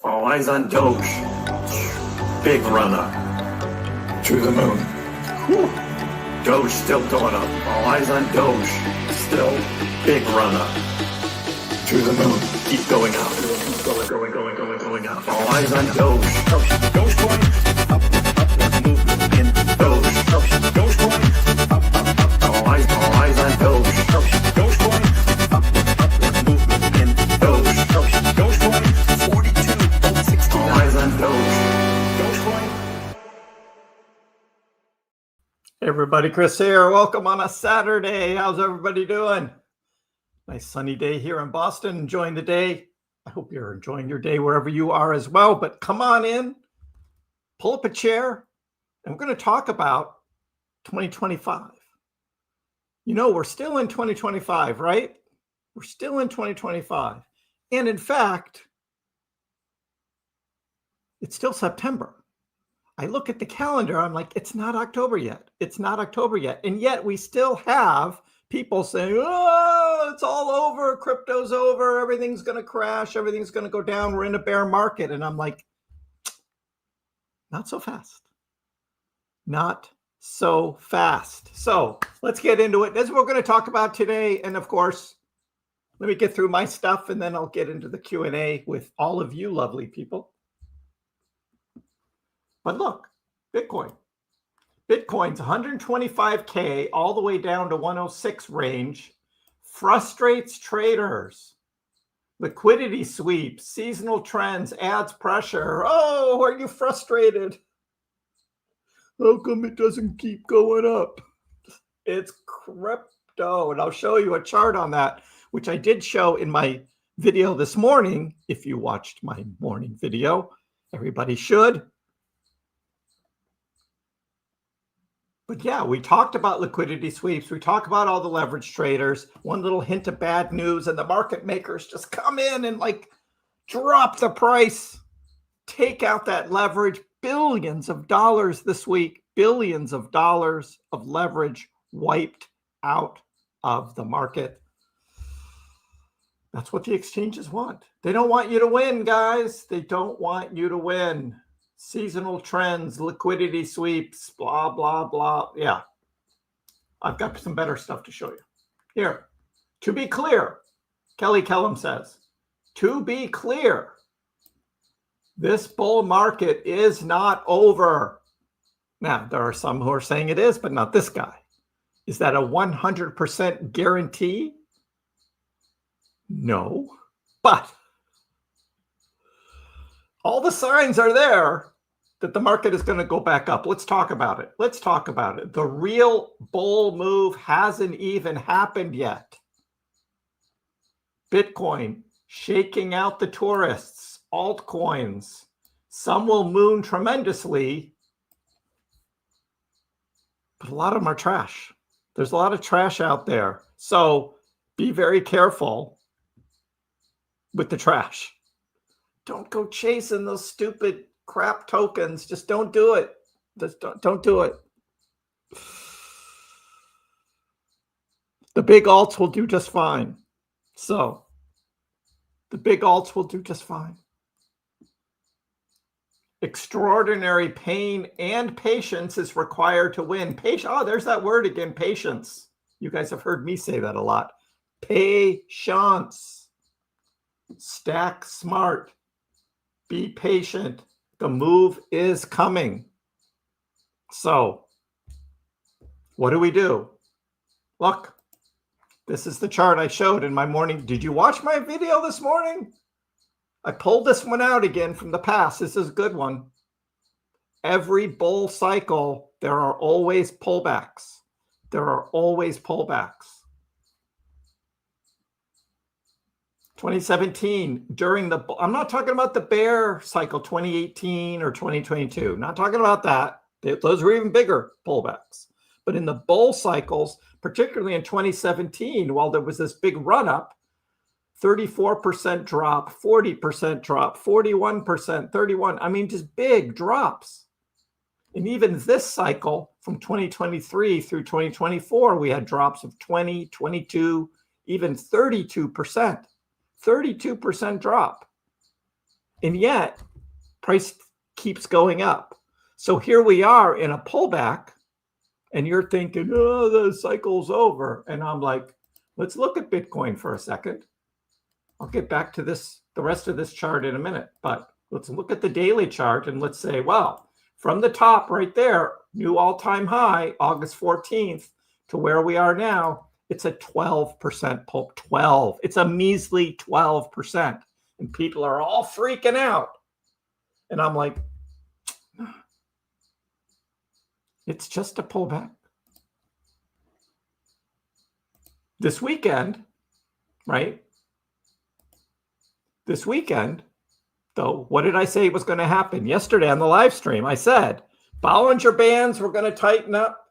All eyes on Doge. Big run up. To the moon. Whew. Doge still going up. All eyes on Doge. Still big run up. To the moon. Keep going up. Going up. All eyes on Doge. Dogecoin. Up. Movement in Doge. Dogecoin. Up. All eyes on Doge. Dogecoin. Up. Movement in Doge. Dogecoin. 42.60. All eyes on Doge. Dogecoin. Hey everybody, Kriss here. Welcome on a Saturday. How's everybody doing? Nice sunny day here in Boston. Enjoying the day. I hope you're enjoying your day wherever you are as well. But come on in, pull up a chair, and we're going to talk about 2025. You know, we're still in 2025, right? We're still in 2025. And in fact, it's still September. I look at the calendar, I'm like, it's not October yet. It's not October yet. And yet we still have people saying, oh, it's all over. Crypto's over. Everything's going to crash. Everything's going to go down. We're in a bear market. And I'm like, not so fast. Not so fast. So let's get into it. This is what we're going to talk about today. And of course, let me get through my stuff and then I'll get into the Q&A with all of you lovely people. But look, Bitcoin's 125K all the way down to 106 range, frustrates traders. Liquidity sweeps, seasonal trends, adds pressure. Oh, are you frustrated? How come it doesn't keep going up? It's crypto. And I'll show you a chart on that, which I did show in my video this morning. If you watched my morning video, everybody should. But yeah, we talked about liquidity sweeps. We talk about all the leverage traders. One little hint of bad news, and the market makers just come in and like drop the price, take out that leverage. Billions of dollars this week, billions of dollars of leverage wiped out of the market. That's what the exchanges want. They don't want you to win, guys. They don't want you to win. Seasonal trends, liquidity sweeps, blah, blah, blah. Yeah, I've got some better stuff to show you. Here, to be clear, Kelly Kellum says, to be clear, this bull market is not over. Now, there are some who are saying it is, but not this guy. Is that a 100% guarantee? No, but all the signs are there that the market is going to go back up. Let's talk about it. Let's talk about it. The real bull move hasn't even happened yet. Bitcoin shaking out the tourists, altcoins. Some will moon tremendously, but a lot of them are trash. There's a lot of trash out there. So be very careful with the trash. Don't go chasing those stupid crap tokens. Just don't do it. Just don't do it. The big alts will do just fine. So the big alts will do just fine. Extraordinary pain and patience is required to win. Oh, there's that word again, patience. You guys have heard me say that a lot. Patience. Stack smart. Be patient. The move is coming. So, what do? Look, this is the chart I showed in my morning. Did you watch my video this morning? I pulled this one out again from the past. This is a good one. Every bull cycle, there are always pullbacks. There are always pullbacks. 2017, I'm not talking about the bear cycle, 2018 or 2022. Not talking about that. Those were even bigger pullbacks. But in the bull cycles, particularly in 2017, while there was this big run up, 34% drop, 40% drop, 41%, 31%. I mean, just big drops. And even this cycle from 2023 through 2024, we had drops of 20, 22, even 32%. 32% drop. And yet price keeps going up. So here we are in a pullback, and you're thinking, oh, the cycle's over. And I'm like, let's look at Bitcoin for a second. I'll get back to this, the rest of this chart in a minute, but let's look at the daily chart and let's say, well, from the top right there, new all-time high, August 14th, to where we are now, it's a 12% pull. 12. It's a measly 12%. And people are all freaking out. And I'm like, it's just a pullback. This weekend, right? This weekend, though, what did I say was going to happen? Yesterday on the live stream, I said Bollinger Bands were going to tighten up,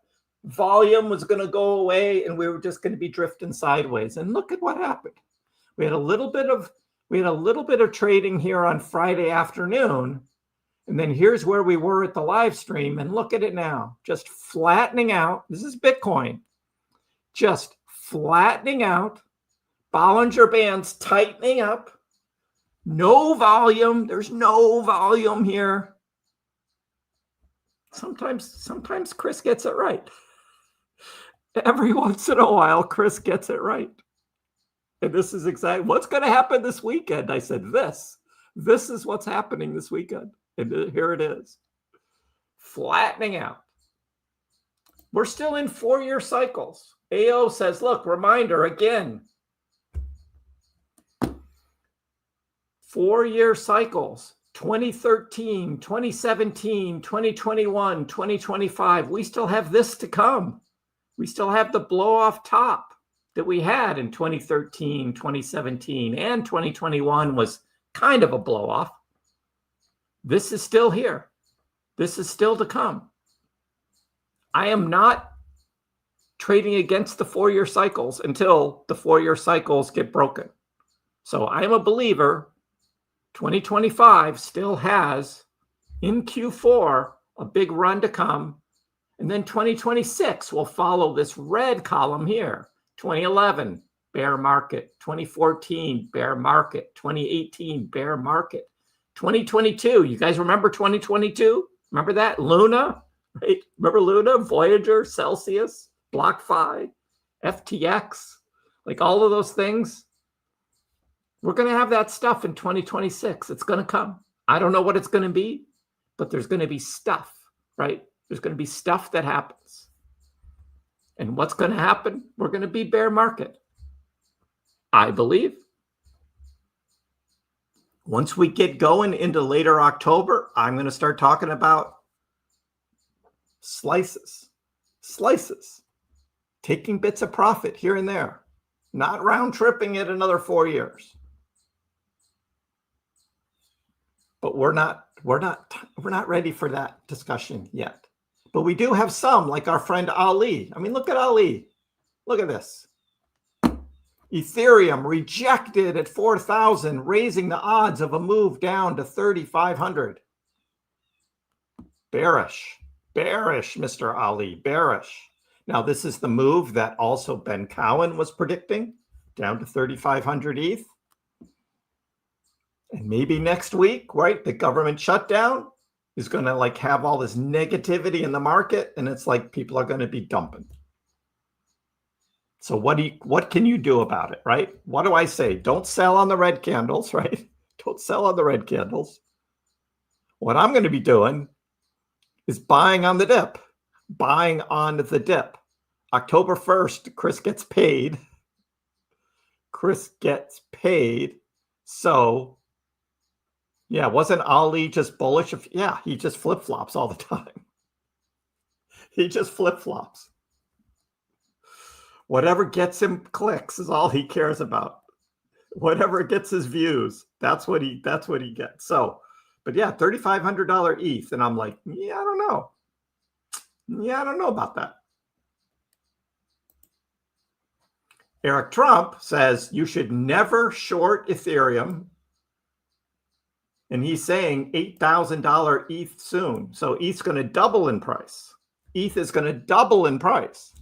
volume was going to go away, and we were just going to be drifting sideways. And look at what happened. We had a little bit of trading here on Friday afternoon, and then here's where we were at the live stream, and look at it now, just flattening out. This is Bitcoin, just flattening out, Bollinger Bands tightening up, no volume. There's no volume here. Sometimes Chris gets it right. Every once in a while, Chris gets it right. And this is exactly what's going to happen this weekend. I said, this is what's happening this weekend. And here it is, flattening out. We're still in 4-year cycles. AO says, look, reminder again, 4-year cycles, 2013, 2017, 2021, 2025. We still have this to come. We still have the blow off top that we had in 2013, 2017, and 2021 was kind of a blow off. This is still here. This is still to come. I am not trading against the 4-year cycles until the 4-year cycles get broken. So I am a believer 2025 still has in Q4 a big run to come. And then 2026 will follow this red column here. 2011, bear market. 2014, bear market. 2018, bear market. 2022, you guys remember 2022? Remember that? Luna, right? Remember Luna, Voyager, Celsius, BlockFi, FTX, like all of those things? We're going to have that stuff in 2026. It's going to come. I don't know what it's going to be, but there's going to be stuff, right? There's going to be stuff that happens. And what's going to happen? We're going to be bear market, I believe. Once we get going into later October, I'm going to start talking about slices, taking bits of profit here and there, not round tripping it another 4 years. But we're not ready for that discussion yet. But we do have some, like our friend Ali. I mean, look at Ali. Look at this. Ethereum rejected at 4,000, raising the odds of a move down to 3,500. Bearish, Mr. Ali, bearish. Now, this is the move that also Ben Cowan was predicting, down to 3,500 ETH. And maybe next week, right, the government shutdown is going to like have all this negativity in the market, and it's like people are going to be dumping. So what can you do about it, right? What do I say? Don't sell on the red candles, right? Don't sell on the red candles. What I'm going to be doing is buying on the dip. Buying on the dip. October 1st, Chris gets paid. So, yeah, wasn't Ali just bullish? Yeah, he just flip-flops all the time. He just flip-flops. Whatever gets him clicks is all he cares about. Whatever gets his views, that's what he gets. So, but yeah, $3,500 ETH, and I'm like, yeah, I don't know. Yeah, I don't know about that. Eric Trump says you should never short Ethereum, and he's saying $8,000 ETH soon. So ETH's going to double in price. ETH is going to double in price.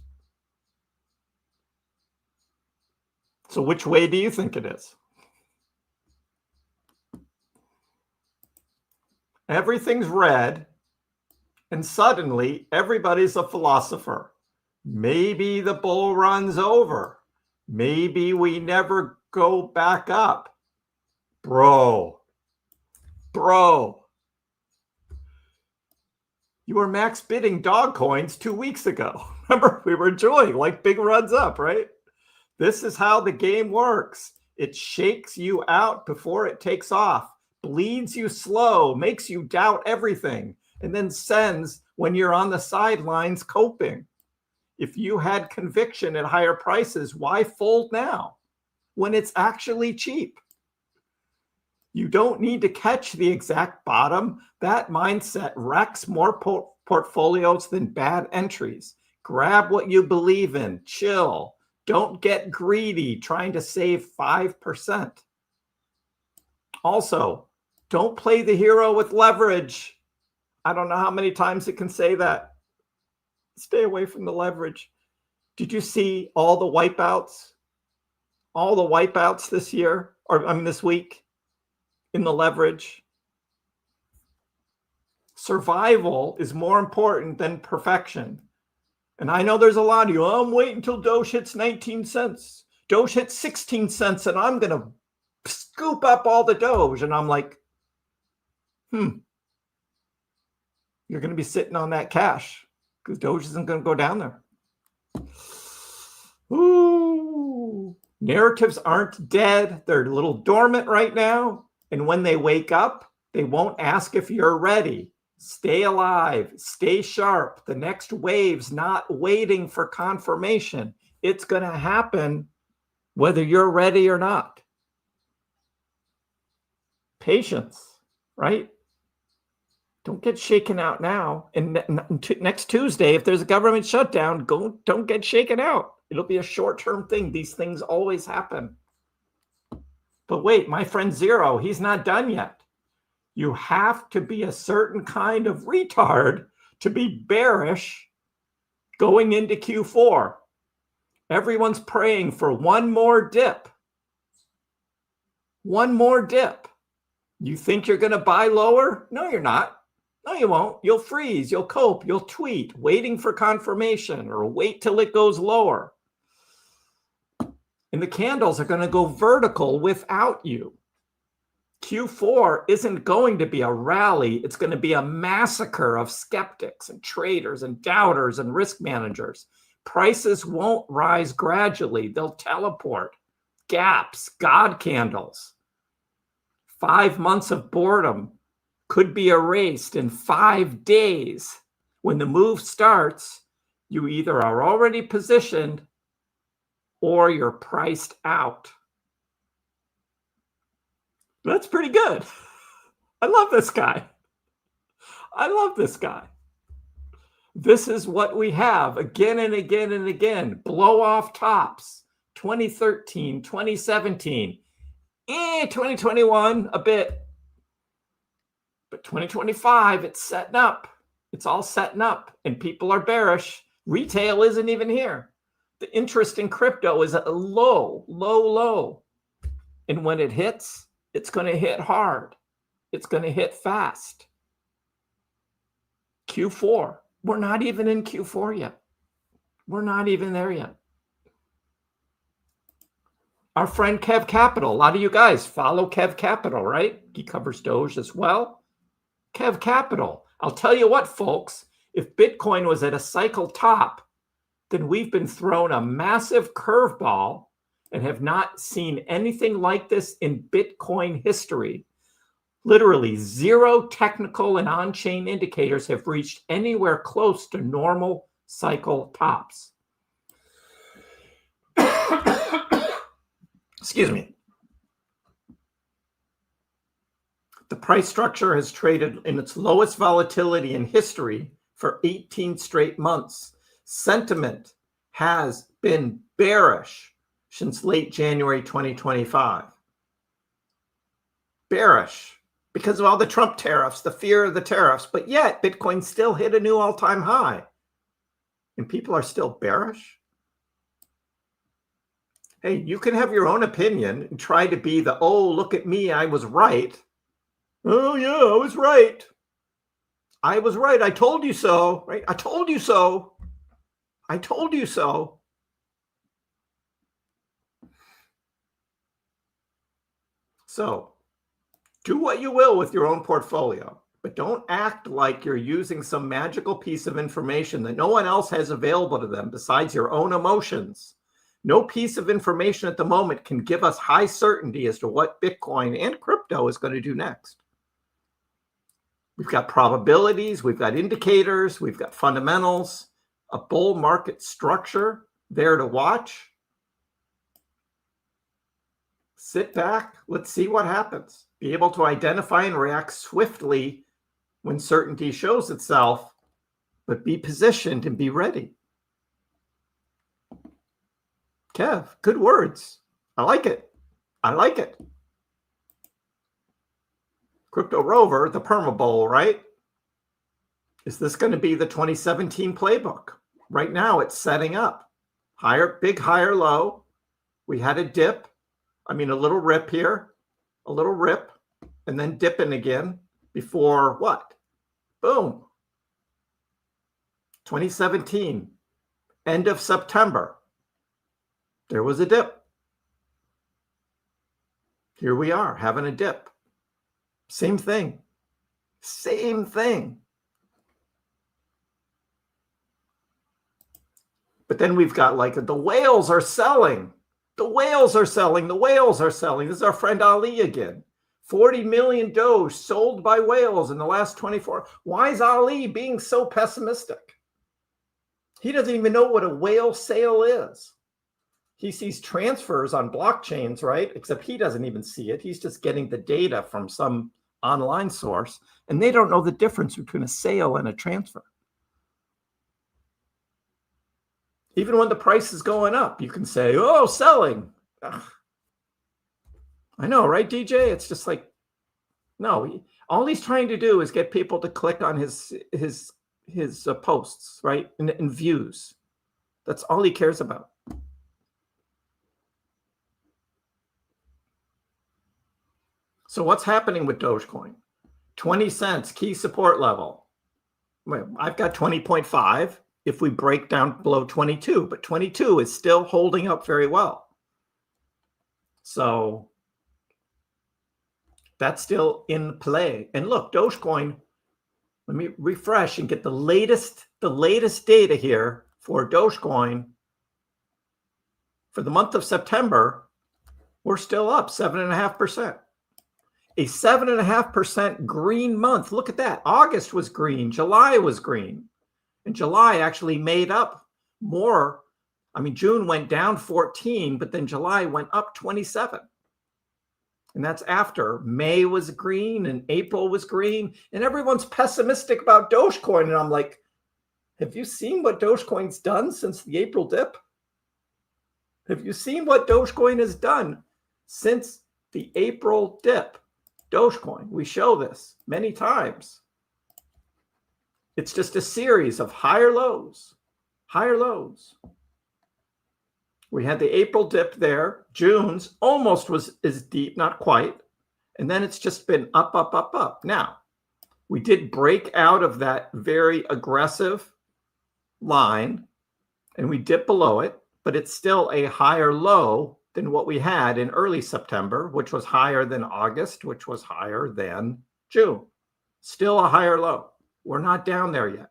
So which way do you think it is? everything's red, and suddenly everybody's a philosopher. Maybe the bull run's over. Maybe we never go back up. Bro, you were max bidding Dogecoins 2 weeks ago. Remember, we were enjoying like big runs up, right? This is how the game works. It shakes you out before it takes off, bleeds you slow, makes you doubt everything, and then sends when you're on the sidelines coping. If you had conviction at higher prices, why fold now when it's actually cheap? You don't need to catch the exact bottom. That mindset wrecks more portfolios than bad entries. Grab what you believe in. Chill. Don't get greedy trying to save 5%. Also, don't play the hero with leverage. I don't know how many times it can say that. Stay away from the leverage. Did you see all the wipeouts? All the wipeouts this year, this week in the leverage? Survival is more important than perfection. And I know there's a lot of you, I'm waiting until Doge hits 19 cents. Doge hits 16 cents and I'm going to scoop up all the Doge. And I'm like, you're going to be sitting on that cash because Doge isn't going to go down there. Ooh, narratives aren't dead. They're a little dormant right now. And when they wake up, they won't ask if you're ready. Stay alive, stay sharp. The next wave's not waiting for confirmation. It's going to happen whether you're ready or not. Patience, right? Don't get shaken out now. And next Tuesday, if there's a government shutdown, don't get shaken out. It'll be a short-term thing. These things always happen. But wait, my friend Zero, he's not done yet. You have to be a certain kind of retard to be bearish going into Q4. Everyone's praying for one more dip. One more dip. You think you're going to buy lower? No, you're not. No, you won't. You'll freeze. You'll cope. You'll tweet, waiting for confirmation, or wait till it goes lower. And the candles are going to go vertical without you. Q4 isn't going to be a rally. It's going to be a massacre of skeptics and traders and doubters and risk managers. Prices won't rise gradually. They'll teleport. Gaps, God candles. 5 months of boredom could be erased in 5 days. When the move starts, you either are already positioned or you're priced out. That's pretty good. I love this guy. I love this guy. This is what we have again and again and again. Blow off tops. 2013, 2017. 2021, a bit. But 2025, it's setting up. It's all setting up. And people are bearish. Retail isn't even here. The interest in crypto is at a low, low, low. And when it hits, it's going to hit hard. It's going to hit fast. Q4. We're not even in Q4 yet. We're not even there yet. Our friend Kev Capital. A lot of you guys follow Kev Capital, right? He covers Doge as well. Kev Capital. I'll tell you what, folks. If Bitcoin was at a cycle top, then we've been thrown a massive curveball and have not seen anything like this in Bitcoin history. Literally, zero technical and on-chain indicators have reached anywhere close to normal cycle tops. Excuse me. The price structure has traded in its lowest volatility in history for 18 straight months. Sentiment has been bearish since late January 2025. Bearish because of all the Trump tariffs, the fear of the tariffs, but yet Bitcoin still hit a new all-time high. And people are still bearish? Hey, you can have your own opinion and try to be the, oh, look at me, I was right. Oh, yeah, I was right. I was right. I told you so, right? I told you so. I told you so. So do what you will with your own portfolio, but don't act like you're using some magical piece of information that no one else has available to them besides your own emotions. No piece of information at the moment can give us high certainty as to what Bitcoin and crypto is going to do next. We've got probabilities, we've got indicators, we've got fundamentals, a bull market structure there to watch. Sit back, let's see what happens. Be able to identify and react swiftly when certainty shows itself, but be positioned and be ready. Kev, good words. I like it. I like it. Crypto Rover, the perma bull, right? Is this going to be the 2017 playbook? Right now, it's setting up. Higher, big higher low. We had a dip. I mean, a little rip here, a little rip, and then dipping again before what? Boom. 2017, end of September. There was a dip. Here we are having a dip. Same thing. Same thing. But then we've got like the whales are selling. The whales are selling. The whales are selling. This is our friend Ali again. 40 million Doge sold by whales in the last 24. Why is Ali being so pessimistic? He doesn't even know what a whale sale is. He sees transfers on blockchains, right? Except he doesn't even see it. He's just getting the data from some online source, and they don't know the difference between a sale and a transfer. Even when the price is going up, you can say, oh, selling. Ugh. I know, right, DJ? It's just like, no, all he's trying to do is get people to click on his posts, right? And views. That's all he cares about. So what's happening with Dogecoin? 20 cents, key support level. I've got 20.5 if we break down below 22, but 22 is still holding up very well. So that's still in play. And look, Dogecoin, let me refresh and get the latest data here for Dogecoin. For the month of September, we're still up 7.5%. A 7.5% green month. Look at that. August was green. July was green. And July actually made up more. I mean, June went down 14, but then July went up 27. And that's after May was green and April was green. And everyone's pessimistic about Dogecoin. And I'm like, have you seen what Dogecoin's done since the April dip? Have you seen what Dogecoin has done since the April dip? Dogecoin, we show this many times. It's just a series of higher lows, higher lows. We had the April dip there. June's almost was as deep, not quite. And then it's just been up, up, up, up. Now, we did break out of that very aggressive line and we dip below it, but it's still a higher low than what we had in early September, which was higher than August, which was higher than June. Still a higher low. We're not down there yet.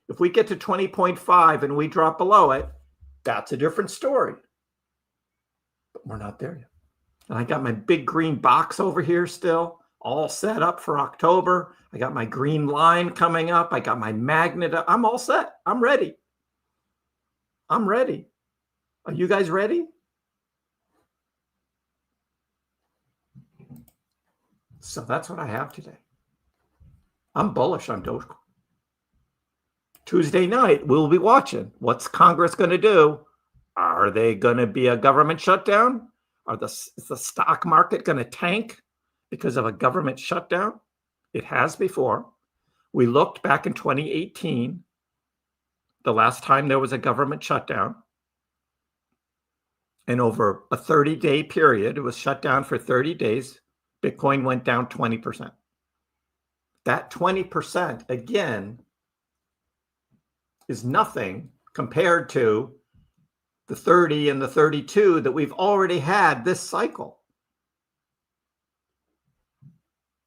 If we get to 20.5 and we drop below it, that's a different story. But we're not there yet. And I got my big green box over here still, all set up for October. I got my green line coming up. I got my magnet up. I'm all set. I'm ready. I'm ready. Are you guys ready? So that's what I have today. I'm bullish on Dogecoin. Tuesday night, we'll be watching. What's Congress going to do? Are they going to be a government shutdown? Is the stock market going to tank because of a government shutdown? It has before. We looked back in 2018, the last time there was a government shutdown. And over a 30-day period, it was shut down for 30 days. Bitcoin went down 20%. That 20%, again, is nothing compared to the 30 and the 32 that we've already had this cycle.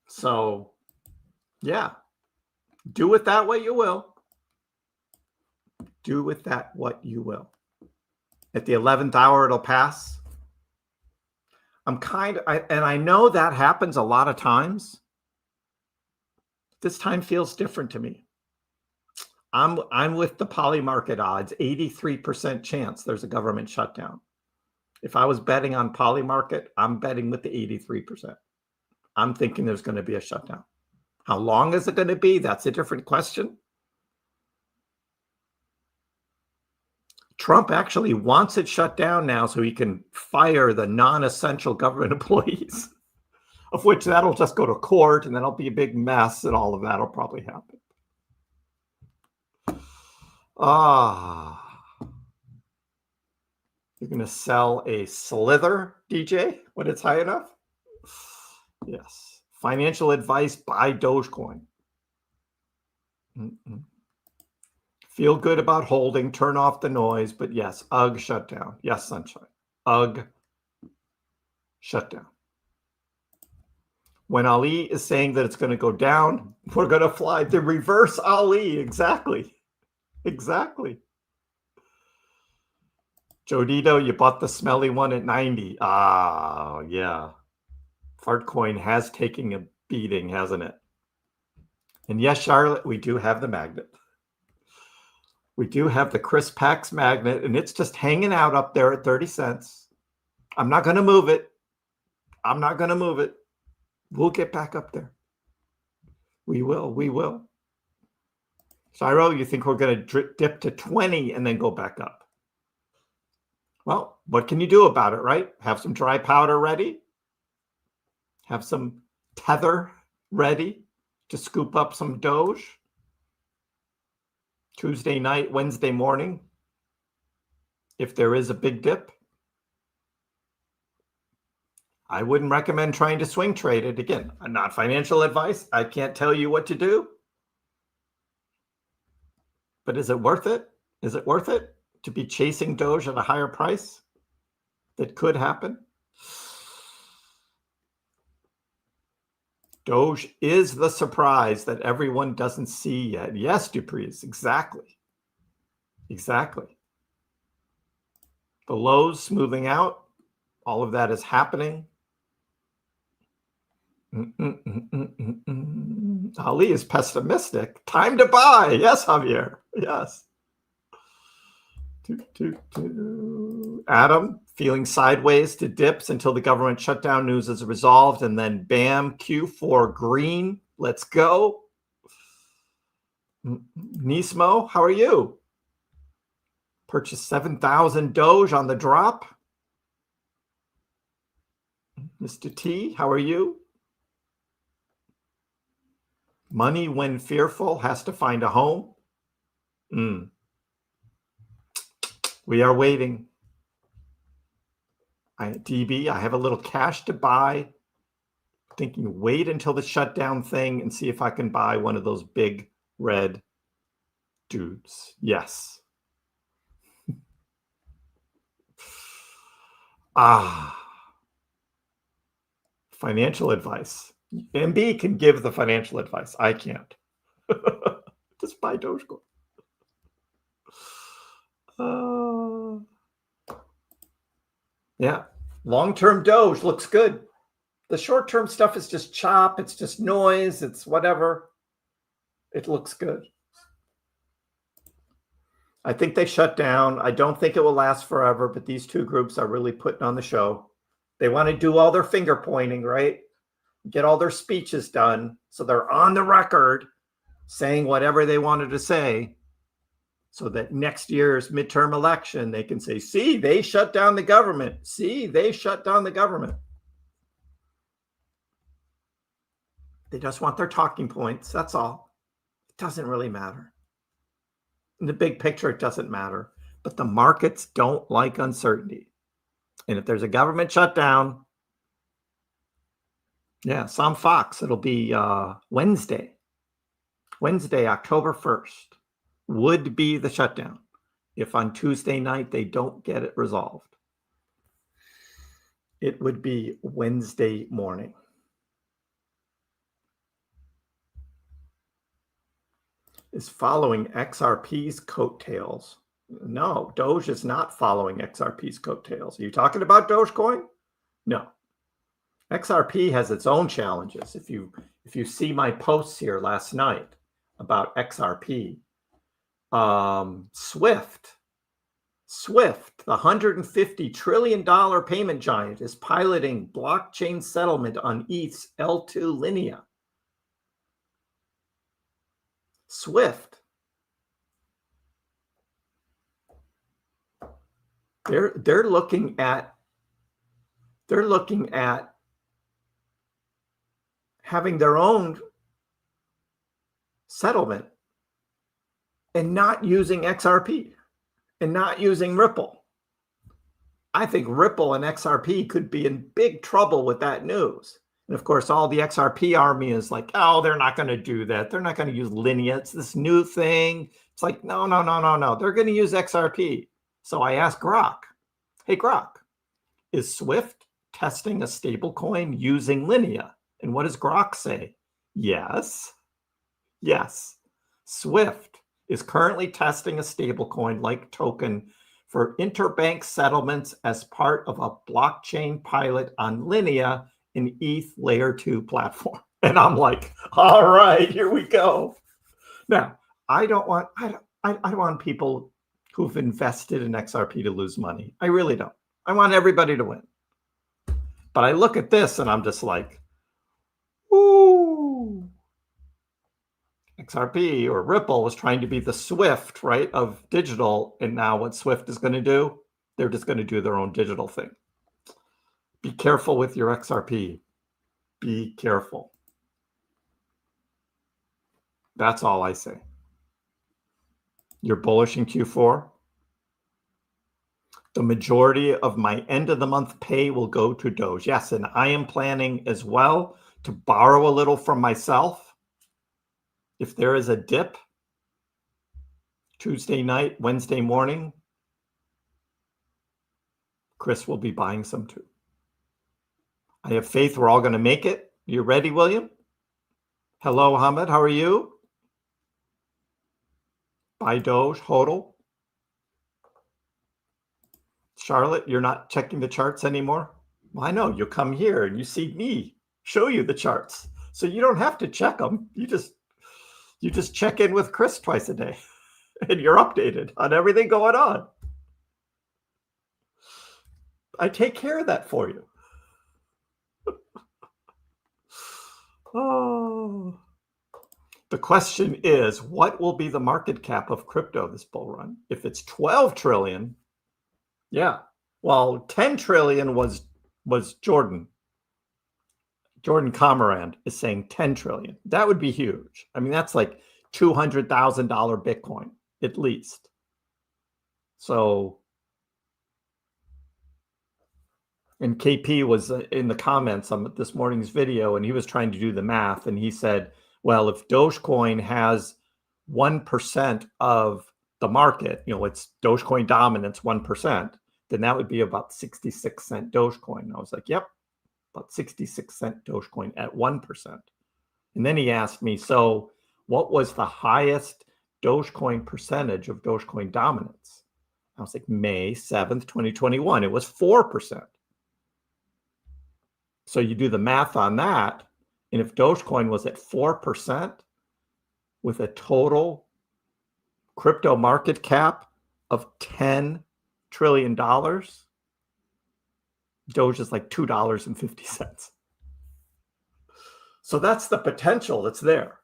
So, yeah, do with that what you will. Do with that what you will. At the 11th hour, it'll pass. And I know that happens a lot of times. This time feels different to me. I'm with the poly market odds, 83% chance there's a government shutdown. If I was betting on poly market, I'm betting with the 83%. I'm thinking there's going to be a shutdown. How long is it going to be? That's a different question. Trump actually wants it shut down now so he can fire the non-essential government employees, of which that'll just go to court and then it'll be a big mess and all of that'll probably happen. You're going to sell a slither, DJ, when it's high enough? Yes. Financial advice, buy Dogecoin. Feel good about holding, turn off the noise, but yes, UG shutdown. Yes, sunshine. UG shutdown. When Ali is saying that it's going to go down, we're going to fly the reverse Ali. Exactly. Exactly. Jodito, you bought the smelly one at 90. Ah, yeah. Altcoin has taken a beating, hasn't it? And yes, Charlotte, we do have the magnet. We do have the KrissPax magnet, and it's just hanging out up there at 30 cents. I'm not going to move it. I'm not going to move it. We'll get back up there. We will. We will. Cyro, you think we're going to dip to 20 and then go back up? Well, what can you do about it, right? Have some dry powder ready. Have some tether ready to scoop up some Doge. Tuesday night, Wednesday morning, if there is a big dip. I wouldn't recommend trying to swing trade it. Again, not financial advice. I can't tell you what to do. But is it worth it? Is it worth it to be chasing Doge at a higher price? That could happen. Doge is the surprise that everyone doesn't see yet. Yes, Dupreez, exactly. Exactly. The lows smoothing out. All of that is happening. Ali is pessimistic. Time to buy. Yes, Javier. Yes. Adam, feeling sideways to dips until the government shutdown news is resolved, and then bam, Q4 green. Let's go. Nismo, how are you? Purchased 7,000 Doge on the drop. Mr. T, how are you? Money when fearful has to find a home. We are waiting. DB, I have a little cash to buy. Thinking wait until the shutdown thing and see if I can buy one of those big red dudes. Yes. Financial advice. MB can give the financial advice. I can't. Just buy Dogecoin. Yeah. Long-term Doge looks good. The short-term stuff is just chop. It's just noise. It's whatever. It looks good. I think they shut down. I don't think it will last forever, but these two groups are really putting on the show. They want to do all their finger pointing, right? Get all their speeches done. So they're on the record saying whatever they wanted to say so that next year's midterm election, they can say, see, they shut down the government. See, they shut down the government. They just want their talking points. That's all. It doesn't really matter. In the big picture, it doesn't matter. But the markets don't like uncertainty. And if there's a government shutdown, yeah, Sam Fox, it'll be Wednesday. Wednesday, October 1st would be the shutdown if on Tuesday night they don't get it resolved. It would be Wednesday morning. Is following XRP's coattails. No, Doge is not following XRP's coattails. Are you talking about Dogecoin? No. XRP has its own challenges. If you see my posts here last night about XRP, Swift, the $150 trillion payment giant, is piloting blockchain settlement on ETH's L2 Linea. Swift. They're looking at having their own settlement and not using XRP and not using Ripple. I think Ripple and XRP could be in big trouble with that news. And of course, all the XRP army is like, oh, they're not going to do that. They're not going to use Linea. It's this new thing. It's like, no. They're going to use XRP. So I asked Grok, hey, Grok, is Swift testing a stable coin using Linea? And what does Grok say? Yes. Swift is currently testing a stablecoin-like token for interbank settlements as part of a blockchain pilot on Linea, an ETH layer 2 platform. And I'm like, all right, here we go. Now, I don't want people who've invested in XRP to lose money. I really don't. I want everybody to win. But I look at this and I'm just like, ooh. XRP or Ripple was trying to be the Swift, right, of digital. And now what Swift is going to do, they're just going to do their own digital thing. Be careful with your XRP. Be careful. That's all I say. You're bullish in Q4? The majority of my end of the month pay will go to Doge. Yes, and I am planning as well to borrow a little from myself. If there is a dip Tuesday night, Wednesday morning, Kriss will be buying some too. I have faith we're all going to make it. You ready, William? Hello, Hamid. How are you? Buy Doge, hodl. Charlotte, you're not checking the charts anymore? Well, I know. You come here and you see me show you the charts. So you don't have to check them. You just check in with Kriss twice a day and you're updated on everything going on. I take care of that for you. Oh, the question is, what will be the market cap of crypto this bull run? If it's 12 trillion, yeah. Well, 10 trillion was Jordan. Jordan Camarand is saying 10 trillion. That would be huge. I mean, that's like $200,000 Bitcoin at least. So, and KP was in the comments on this morning's video, and he was trying to do the math, and he said, well, if Dogecoin has 1% of the market, it's Dogecoin dominance 1%, then that would be about 66-cent Dogecoin. And I was like, yep, about 66-cent Dogecoin at 1%. And then he asked me, so what was the highest Dogecoin percentage of Dogecoin dominance? I was like, May 7th, 2021. It was 4%. So you do the math on that, and if Dogecoin was at 4% with a total crypto market cap of $10 trillion, Doge is like $2.50. So that's the potential that's there.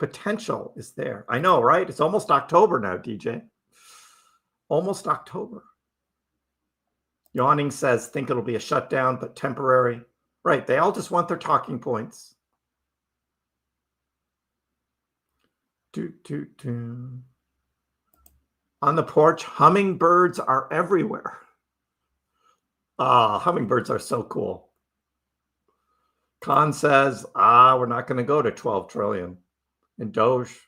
Potential is there. I know, right? It's almost October now, DJ. Almost October. Yawning says, think it'll be a shutdown, but temporary. Right. They all just want their talking points. On the porch, hummingbirds are everywhere. Hummingbirds are so cool. Khan says, we're not going to go to 12 trillion. And Doge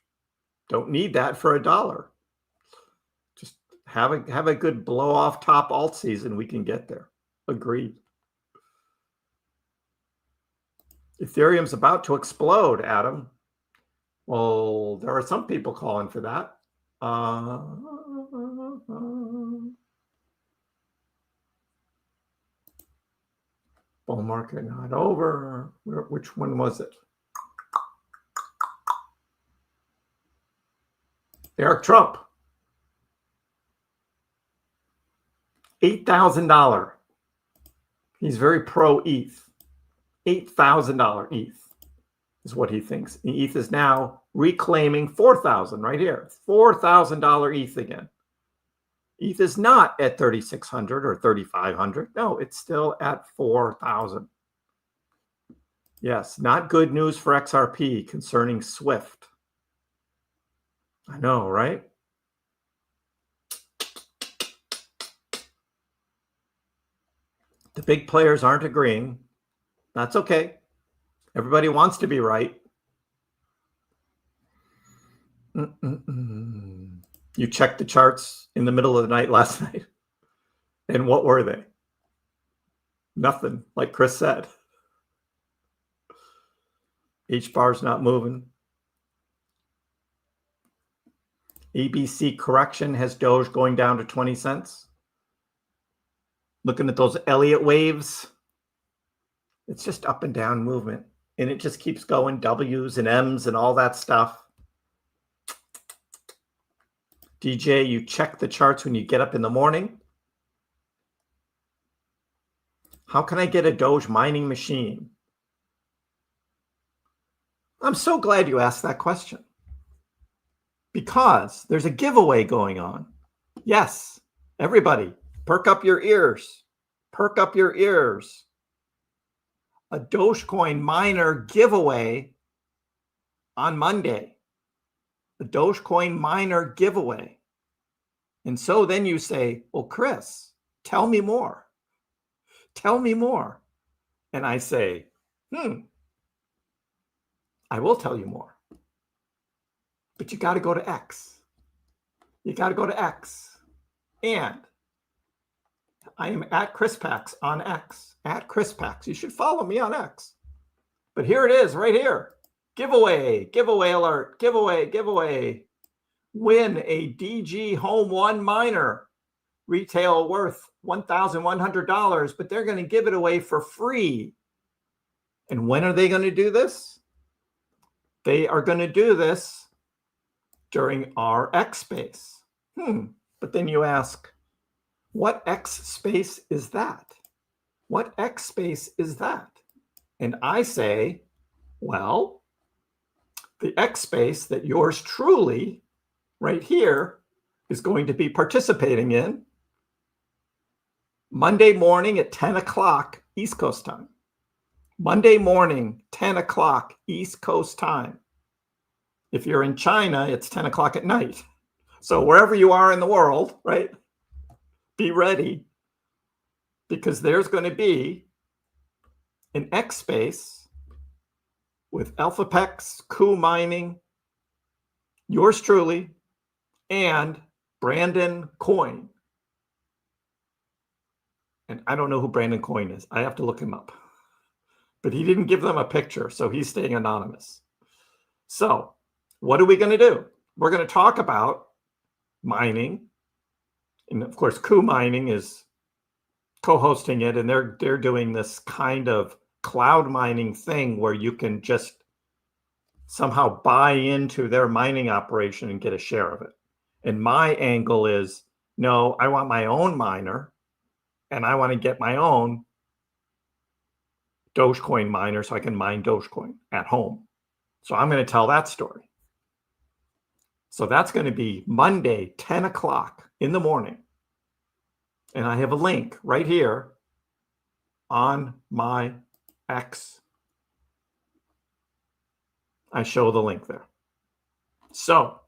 don't need that for $1. Just have a good blow off top alt season. We can get there. Agreed. Ethereum's about to explode, Adam. Well, there are some people calling for that. Bull market not over. Which one was it? Eric Trump. $8,000. He's very pro ETH. $8,000 ETH is what he thinks. ETH is now reclaiming 4,000 right here. $4,000 ETH again. ETH is not at 3,600 or 3,500. No, it's still at 4,000. Yes, not good news for XRP concerning Swift. I know, right? The big players aren't agreeing. That's okay. Everybody wants to be right. You checked the charts in the middle of the night last night. And what were they? Nothing, like Kriss said. H bar's not moving. ABC correction has Doge going down to 20 cents. Looking at those Elliott waves. It's just up and down movement. And it just keeps going, W's and M's and all that stuff. DJ, you check the charts when you get up in the morning. How can I get a Doge mining machine? I'm so glad you asked that question. Because there's a giveaway going on. Yes, everybody, perk up your ears. Perk up your ears. A Dogecoin miner giveaway on Monday. A Dogecoin miner giveaway. And so then you say, well, Kriss, tell me more. Tell me more. And I say, I will tell you more. But you got to go to X. You got to go to X. And I am at KrissPax on X. At KrissPax. You should follow me on X. But here it is right here. Giveaway. Giveaway alert. Giveaway. Giveaway. Win a DG Home 1 miner. Retail worth $1,100. But they're going to give it away for free. And when are they going to do this? They are going to do this during our X space. But then you ask, what X space is that? What X space is that? And I say, well, the X space that yours truly right here is going to be participating in Monday morning at 10 o'clock East Coast time. Monday morning, 10 o'clock East Coast time. If you're in China, it's 10 o'clock at night. So wherever you are in the world, right, be ready, because there's going to be an X space with ElphaPex, Coup Mining, yours truly, and Brandon Coin. And I don't know who Brandon Coin is. I have to look him up. But he didn't give them a picture, so he's staying anonymous. So what are we going to do? We're going to talk about mining. And of course, Coup Mining is co-hosting it, and they're doing this kind of cloud mining thing where you can just somehow buy into their mining operation and get a share of it. And my angle is, no, I want my own miner, and I want to get my own Dogecoin miner so I can mine Dogecoin at home. So I'm going to tell that story. So that's going to be Monday, 10 o'clock in the morning. And I have a link right here on my X. I show the link there. So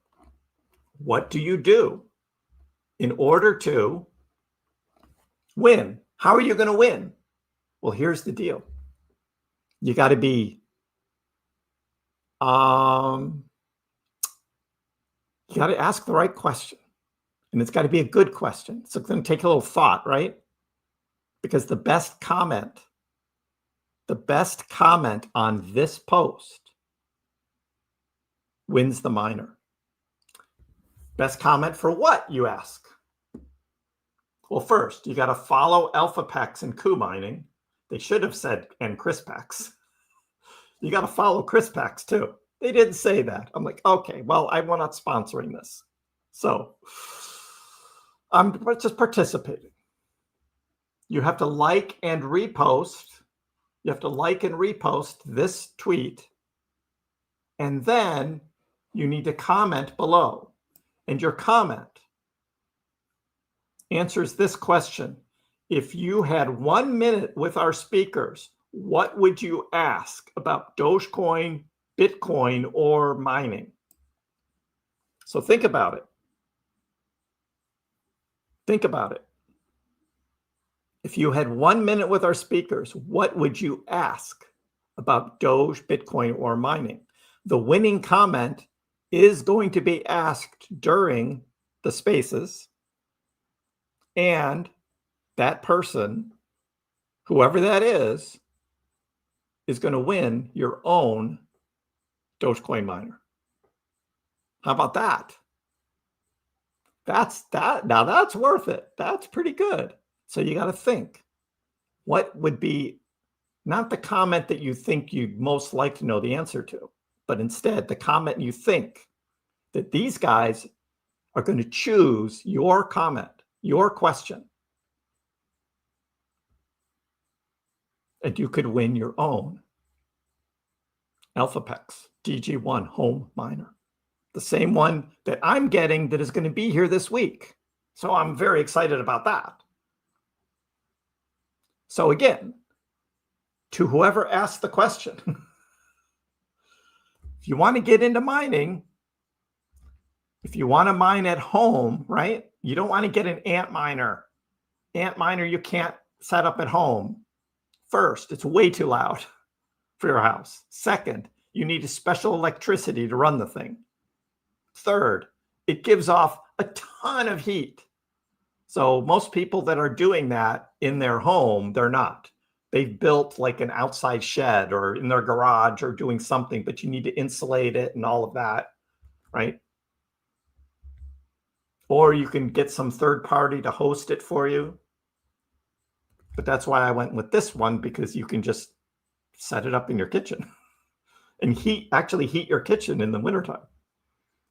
what do you do in order to win? How are you going to win? Well, here's the deal. You got to be You got to ask the right question. And it's got to be a good question. So it's going to take a little thought, right? Because the best comment on this post wins the miner. Best comment for what, you ask? Well, first, you got to follow ElphaPex and Coup Mining. They should have said, and KrissPax. You got to follow KrissPax too. They didn't say that. I'm like, okay, well, I'm not sponsoring this. So I'm just participating. You have to like and repost. You have to like and repost this tweet. And then you need to comment below. And your comment answers this question. If you had 1 minute with our speakers, what would you ask about Dogecoin, Bitcoin, or mining? So think about it. Think about it. If you had 1 minute with our speakers, what would you ask about Doge, Bitcoin, or mining? The winning comment is going to be asked during the spaces, and that person, whoever that is going to win your own Dogecoin miner. How about that? Now that's worth it. That's pretty good. So you got to think, what would be not the comment that you think you'd most like to know the answer to, but instead the comment you think that these guys are going to choose your comment, your question, and you could win your own ElphaPex DG1 home miner. The same one that I'm getting that is going to be here this week. So I'm very excited about that. So again, to whoever asked the question, if you want to get into mining, if you want to mine at home, right? You don't want to get an ant miner. Ant miner you can't set up at home. First, it's way too loud for your house. Second, you need a special electricity to run the thing. Third, it gives off a ton of heat. So most people that are doing that in their home, they're not. They've built like an outside shed or in their garage or doing something, but you need to insulate it and all of that, right? Or you can get some third party to host it for you. But that's why I went with this one, because you can just set it up in your kitchen and actually heat your kitchen in the wintertime.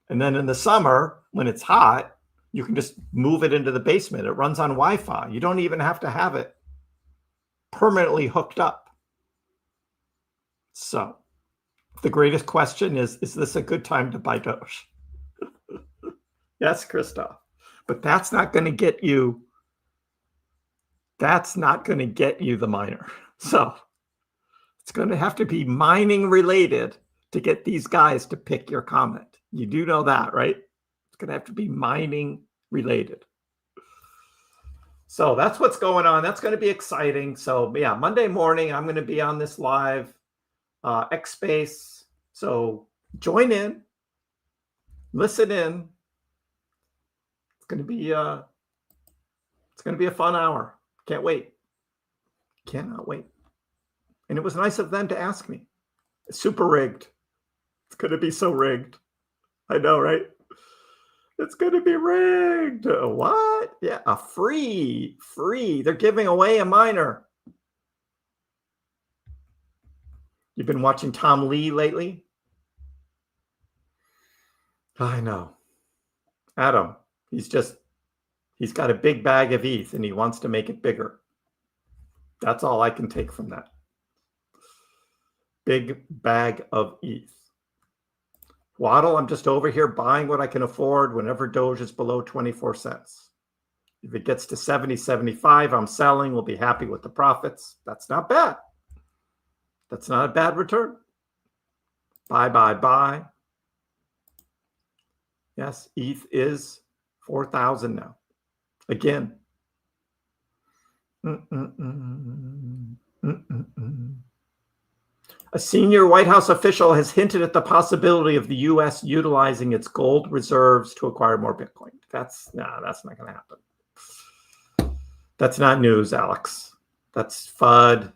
And then in the summer, when it's hot, you can just move it into the basement. It runs on Wi-Fi. You don't even have to have it permanently hooked up. So the greatest question is this a good time to buy Doge? Yes, Christoph. But that's not going to get you. That's not going to get you the miner. So it's going to have to be mining related to get these guys to pick your comment. You do know that, right? It's going to have to be mining related. So that's what's going on. That's going to be exciting. So yeah, Monday morning, I'm going to be on this live X Space. So join in, listen in. It's going to be a fun hour. Can't wait. Cannot wait. And it was nice of them to ask me. It's super rigged. It's going to be so rigged. I know, right? It's going to be rigged. What? Yeah, a free. They're giving away a miner. You've been watching Tom Lee lately? I know. Adam, he's got a big bag of ETH and he wants to make it bigger. That's all I can take from that. Big bag of ETH. Waddle, I'm just over here buying what I can afford whenever Doge is below 24 cents. If it gets to 70, 75, I'm selling. We'll be happy with the profits. That's not bad. That's not a bad return. Buy. Yes, ETH is 4,000 now. Again. A senior White House official has hinted at the possibility of the U.S. utilizing its gold reserves to acquire more Bitcoin. That's not going to happen. That's not news, Alex. That's FUD,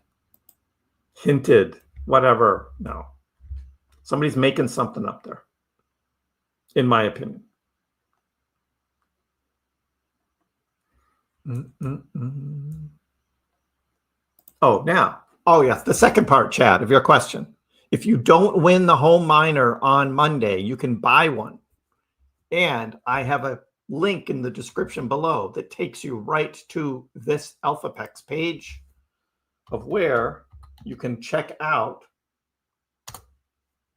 hinted, whatever. No. Somebody's making something up there, in my opinion. Oh, yes, the second part, Chad, of your question. If you don't win the home miner on Monday, you can buy one. And I have a link in the description below that takes you right to this ElphaPex page of where you can check out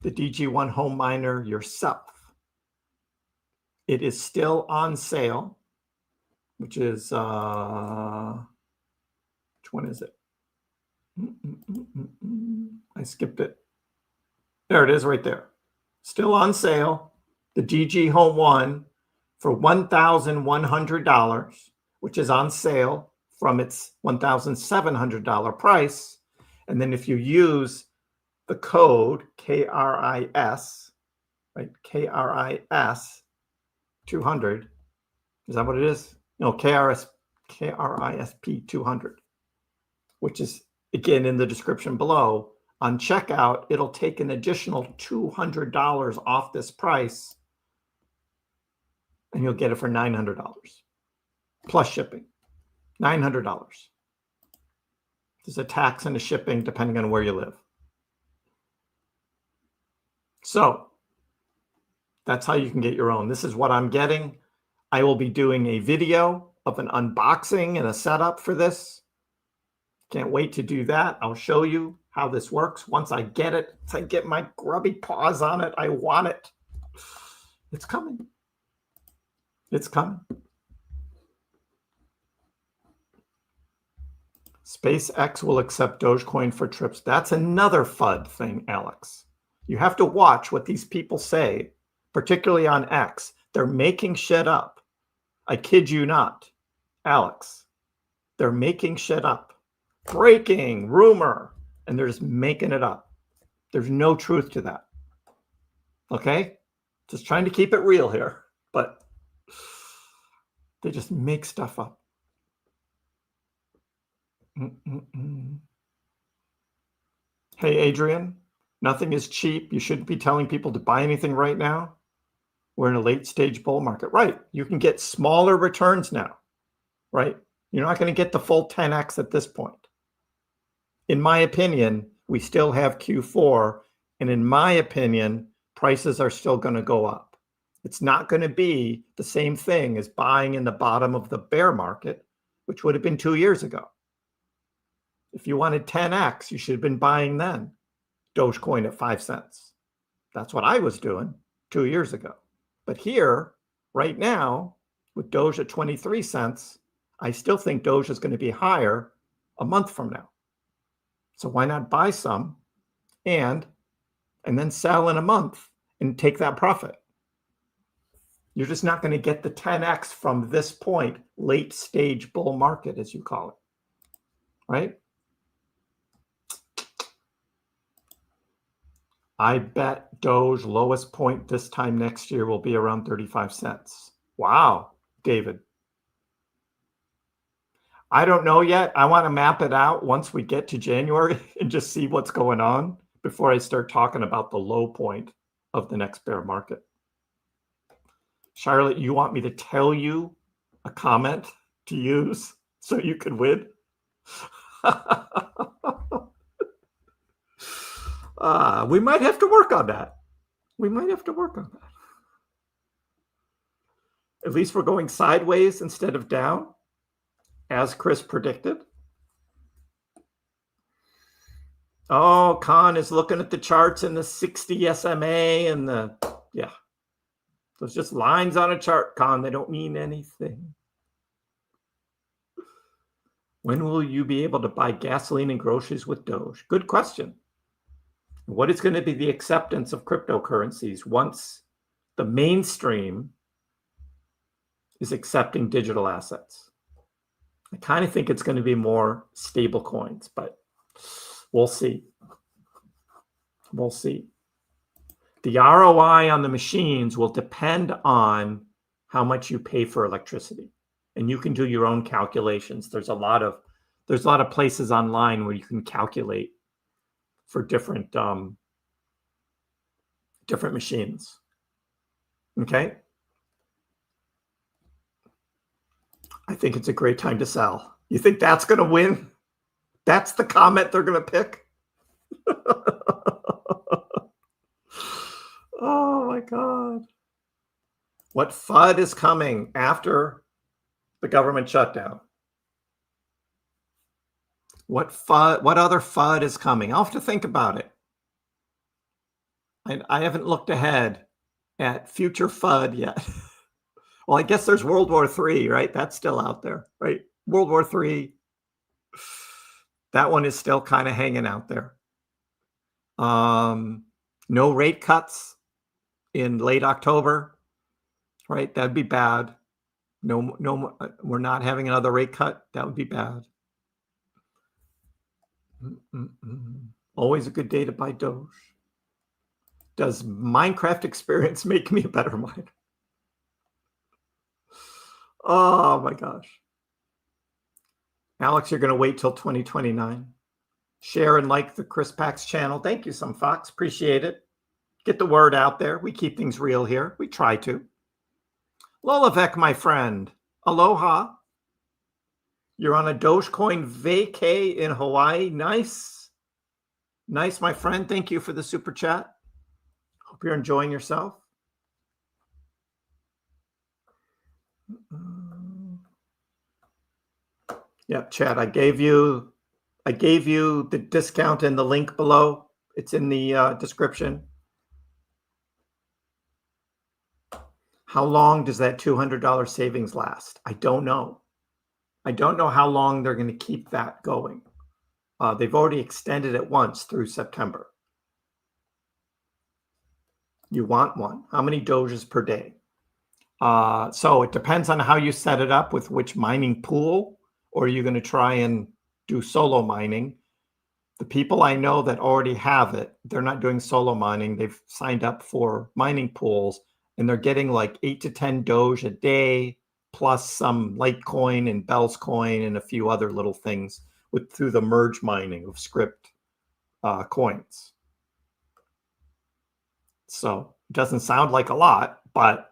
the DG1 home miner yourself. It is still on sale, which is, which one is it? I skipped it. There it is right there. Still on sale. The DG Home 1 for $1,100, which is on sale from its $1,700 price. And then if you use the code KRIS, right? KRIS 200. Is that what it is? No, KRISP 200, which is again in the description below. On checkout, it'll take an additional $200 off this price, and you'll get it for $900 plus shipping. $900. There's a tax and a shipping depending on where you live. So that's how you can get your own. This is what I'm getting. I will be doing a video of an unboxing and a setup for this. Can't wait to do that. I'll show you how this works. Once I get it, once I get my grubby paws on it, I want it. It's coming. It's coming. SpaceX will accept Dogecoin for trips. That's another FUD thing, Alex. You have to watch what these people say, particularly on X. They're making shit up. I kid you not, Alex. They're making shit up. Breaking, rumor, and they're just making it up. There's no truth to that. Okay? Just trying to keep it real here, but they just make stuff up. Hey, Adrian, nothing is cheap. You shouldn't be telling people to buy anything right now. We're in a late stage bull market. Right. You can get smaller returns now, right? You're not going to get the full 10x at this point. In my opinion, we still have Q4. And in my opinion, prices are still going to go up. It's not going to be the same thing as buying in the bottom of the bear market, which would have been 2 years ago. If you wanted 10x, you should have been buying then. Dogecoin at 5 cents. That's what I was doing 2 years ago. But here, right now, with Doge at 23 cents, I still think Doge is going to be higher a month from now. So why not buy some and then sell in a month and take that profit? You're just not going to get the 10x from this point, late stage bull market, as you call it, right? I bet Doge lowest point this time next year will be around 35 cents. Wow, David. I don't know yet. I want to map it out once we get to January and just see what's going on before I start talking about the low point of the next bear market. Charlotte, you want me to tell you a comment to use so you can win? We might have to work on that. We might have to work on that. At least we're going sideways instead of down, as Kriss predicted. Oh, Khan is looking at the charts in the 60 SMA and the, yeah. So it's just lines on a chart, Khan. They don't mean anything. When will you be able to buy gasoline and groceries with Doge? Good question. What is going to be the acceptance of cryptocurrencies once the mainstream is accepting digital assets? I kind of think it's going to be more stable coins, but we'll see. We'll see. The ROI on the machines will depend on how much you pay for electricity. And you can do your own calculations. There's a lot of places online where you can calculate for different machines. Okay. I think it's a great time to sell. You think that's going to win? That's the comment they're going to pick? Oh my God. What FUD is coming after the government shutdown? What other FUD is coming? I'll have to think about it. I haven't looked ahead at future FUD yet. Well, I guess there's World War III, right? That's still out there, right? World War III. That one is still kind of hanging out there. No rate cuts in late October, right? That'd be bad. No, we're not having another rate cut. That would be bad. Always a good day to buy Doge. Does Minecraft experience make me a better miner? Oh my gosh. Alex, you're going to wait till 2029. Share and like the KrissPax channel. Thank you, some Fox. Appreciate it. Get the word out there. We keep things real here. We try to. Lolavec, my friend. Aloha. You're on a Dogecoin vacay in Hawaii. Nice. Nice, my friend. Thank you for the super chat. Hope you're enjoying yourself. Yep, Chad, I gave you the discount in the link below. It's in the description. How long does that $200 savings last? I don't know. I don't know how long they're going to keep that going. They've already extended it once through September. You want one. How many Doges per day? So it depends on how you set it up with which mining pool, or are you going to try and do solo mining? The people I know that already have it, they're not doing solo mining. They've signed up for mining pools, and they're getting like 8 to 10 Doge a day, plus some Litecoin and Bell's coin and a few other little things through the merge mining of script coins. So it doesn't sound like a lot, but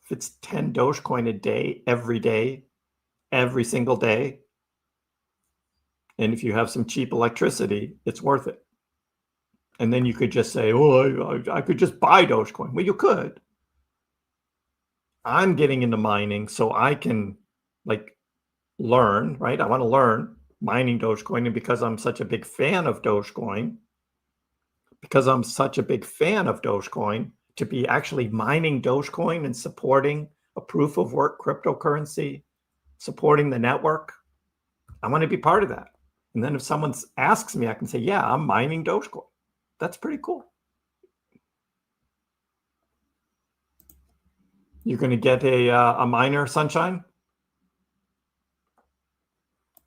if it's 10 Dogecoin a day, every single day, and if you have some cheap electricity, it's worth it. And then you could just say, oh, I could just buy Dogecoin. Well, you could. I'm getting into mining so I can like learn, right? I want to learn mining Dogecoin. And because I'm such a big fan of Dogecoin, to be actually mining Dogecoin and supporting a proof of work cryptocurrency, supporting the network, I want to be part of that. And then if someone asks me, I can say, yeah, I'm mining Dogecoin. That's pretty cool. You're going to get a miner, Sunshine.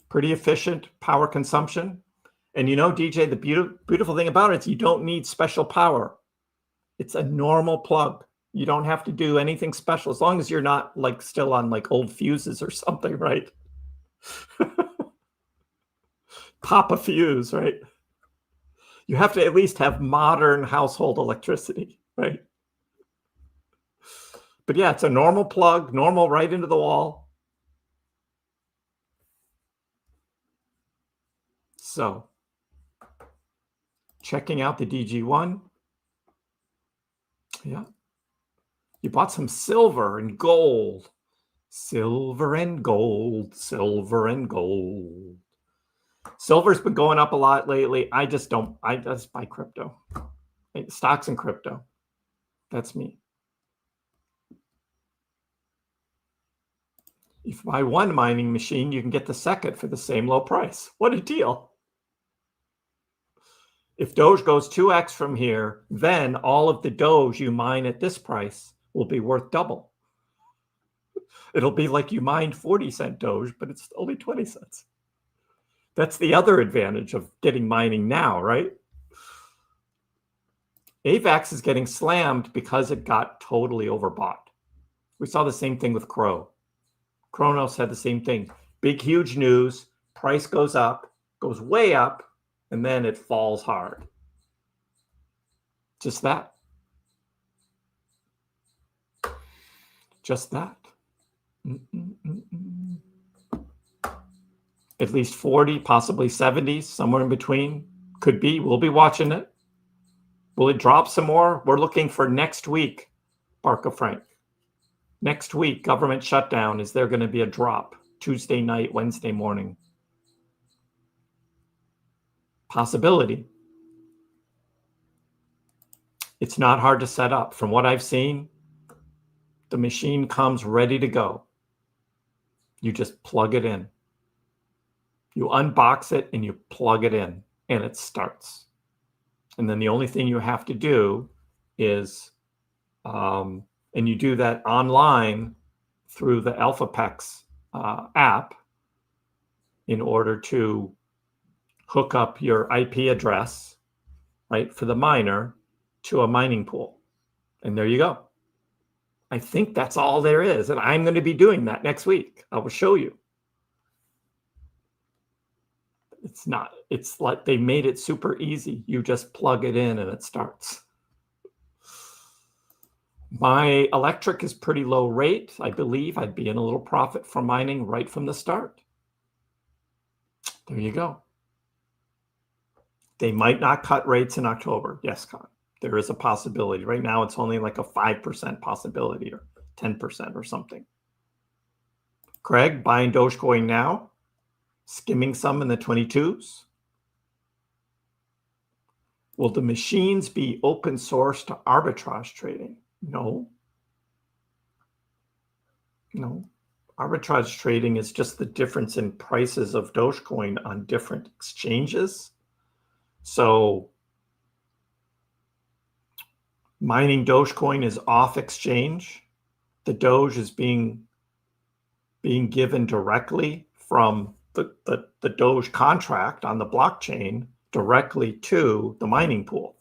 Pretty efficient power consumption. And you know, DJ, the beautiful thing about it is you don't need special power. It's a normal plug. You don't have to do anything special as long as you're not like still on like old fuses or something, right? Pop a fuse, right? You have to at least have modern household electricity, right? But yeah, it's a normal plug, normal right into the wall. So, checking out the DG1. Yeah. You bought some silver and gold. Silver and gold, silver and gold. Silver's been going up a lot lately. I just buy crypto. Stocks and crypto. That's me. If you buy one mining machine, you can get the second for the same low price. What a deal. If Doge goes 2x from here, then all of the Doge you mine at this price will be worth double. It'll be like you mined 40-cent Doge, but it's only 20 cents. That's the other advantage of getting mining now, right? AVAX is getting slammed because it got totally overbought. We saw the same thing with Crow. Kronos had the same thing. Big, huge news, price goes up, goes way up, and then it falls hard. Just that. Just that. At least 40, possibly 70, somewhere in between. Could be. We'll be watching it. Will it drop some more? We're looking for next week, Barca Frank. Next week, government shutdown. Is there going to be a drop? Tuesday night, Wednesday morning? Possibility. It's not hard to set up. From what I've seen, the machine comes ready to go. You just plug it in. You unbox it and you plug it in and it starts. And then the only thing you have to do is, and you do that online through the ElphaPex app in order to hook up your IP address, right, for the miner to a mining pool. And there you go. I think that's all there is. And I'm going to be doing that next week. I will show you. It's like they made it super easy. You just plug it in and it starts. My electric is pretty low rate. I believe I'd be in a little profit from mining right from the start. There you go. They might not cut rates in October. Yes, Con. There is a possibility. Right now, it's only like a 5% possibility or 10% or something. Craig, buying Dogecoin now, skimming some in the 22s. Will the machines be open source to arbitrage trading? No. No. Arbitrage trading is just the difference in prices of Dogecoin on different exchanges. So mining Dogecoin is off exchange. The Doge is being given directly from the Doge contract on the blockchain directly to the mining pool.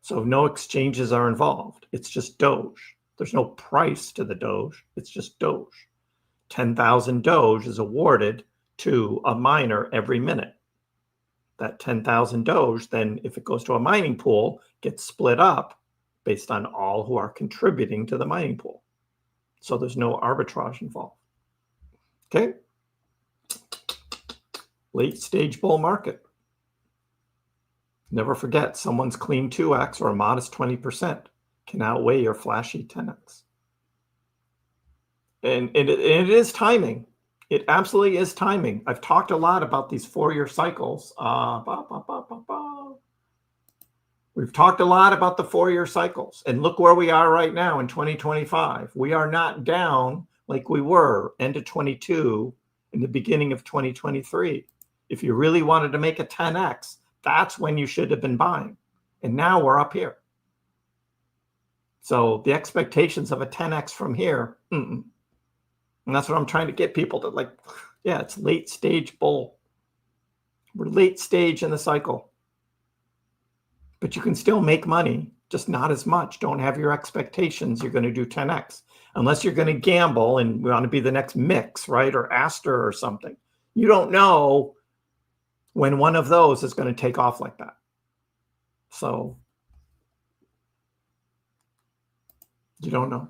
So no exchanges are involved. It's just Doge. There's no price to the Doge. It's just Doge. 10,000 Doge is awarded to a miner every minute. That 10,000 Doge, then if it goes to a mining pool, gets split up based on all who are contributing to the mining pool. So there's no arbitrage involved. Okay. Late stage bull market. Never forget, someone's clean 2x or a modest 20% can outweigh your flashy 10x. And it is timing. It absolutely is timing. I've talked a lot about these 4-year cycles. We've talked a lot about the 4-year cycles. And look where we are right now in 2025. We are not down like we were end of 22 in the beginning of 2023. If you really wanted to make a 10x, that's when you should have been buying. And now we're up here. So the expectations of a 10x from here, and that's what I'm trying to get people to like, yeah, it's late stage bull. We're late stage in the cycle. But you can still make money, just not as much. Don't have your expectations you're going to do 10x. Unless you're going to gamble and we want to be the next Mix, right? Or Aster or something. You don't know when one of those is going to take off like that. So you don't know.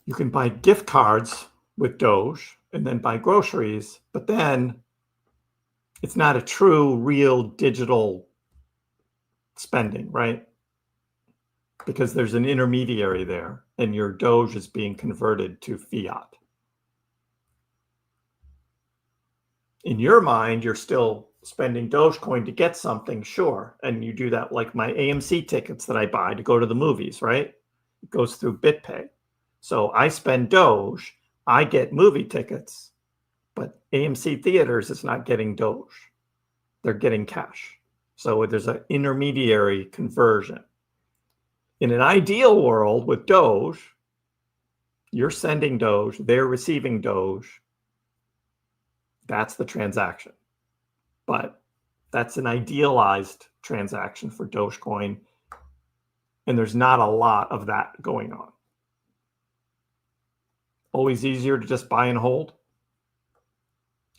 You can buy gift cards with Doge and then buy groceries, but then it's not a true, real digital spending, right? Because there's an intermediary there and your Doge is being converted to fiat. In your mind, you're still spending Dogecoin to get something, sure. And you do that like my AMC tickets that I buy to go to the movies, right? It goes through BitPay. So I spend Doge, I get movie tickets, but AMC Theaters is not getting Doge. They're getting cash. So there's an intermediary conversion. In an ideal world with Doge, you're sending Doge, they're receiving Doge. That's the transaction. But That's an idealized transaction for Dogecoin. And there's not a lot of that going on. Always easier to just buy and hold.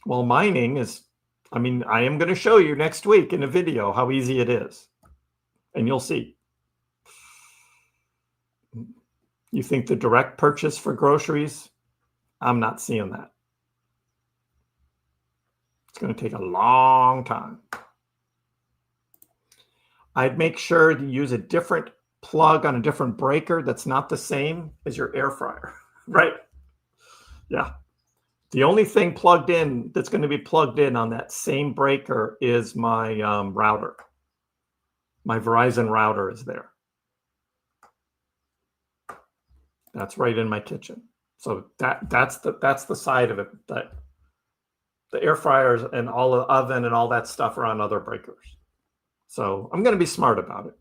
Well, mining is, I mean, I am going to show you next week in a video how easy it is. And you'll see. You think the direct purchase for groceries? I'm not seeing that. It's going to take a long time. I'd make sure to use a different plug on a different breaker that's not the same as your air fryer, right? Yeah. The only thing plugged in that's going to be plugged in on that same breaker is my router. My Verizon router is there. That's right in my kitchen. So that's the side of it. That the air fryers and all the oven and all that stuff are on other breakers. So I'm going to be smart about it.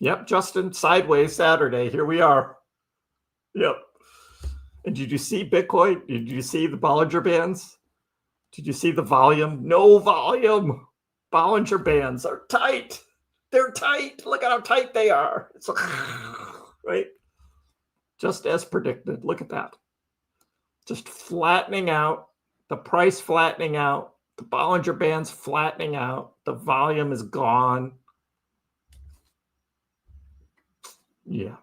Yep, Justin, sideways Saturday. Here we are. Yep. And did you see Bitcoin? Did you see the Bollinger Bands? Did you see the volume? No volume. Bollinger Bands are tight. They're tight. Look at how tight they are. It's right. Just as predicted. Look at that. Just flattening out. The price flattening out. The Bollinger Bands flattening out. The volume is gone. Yeah.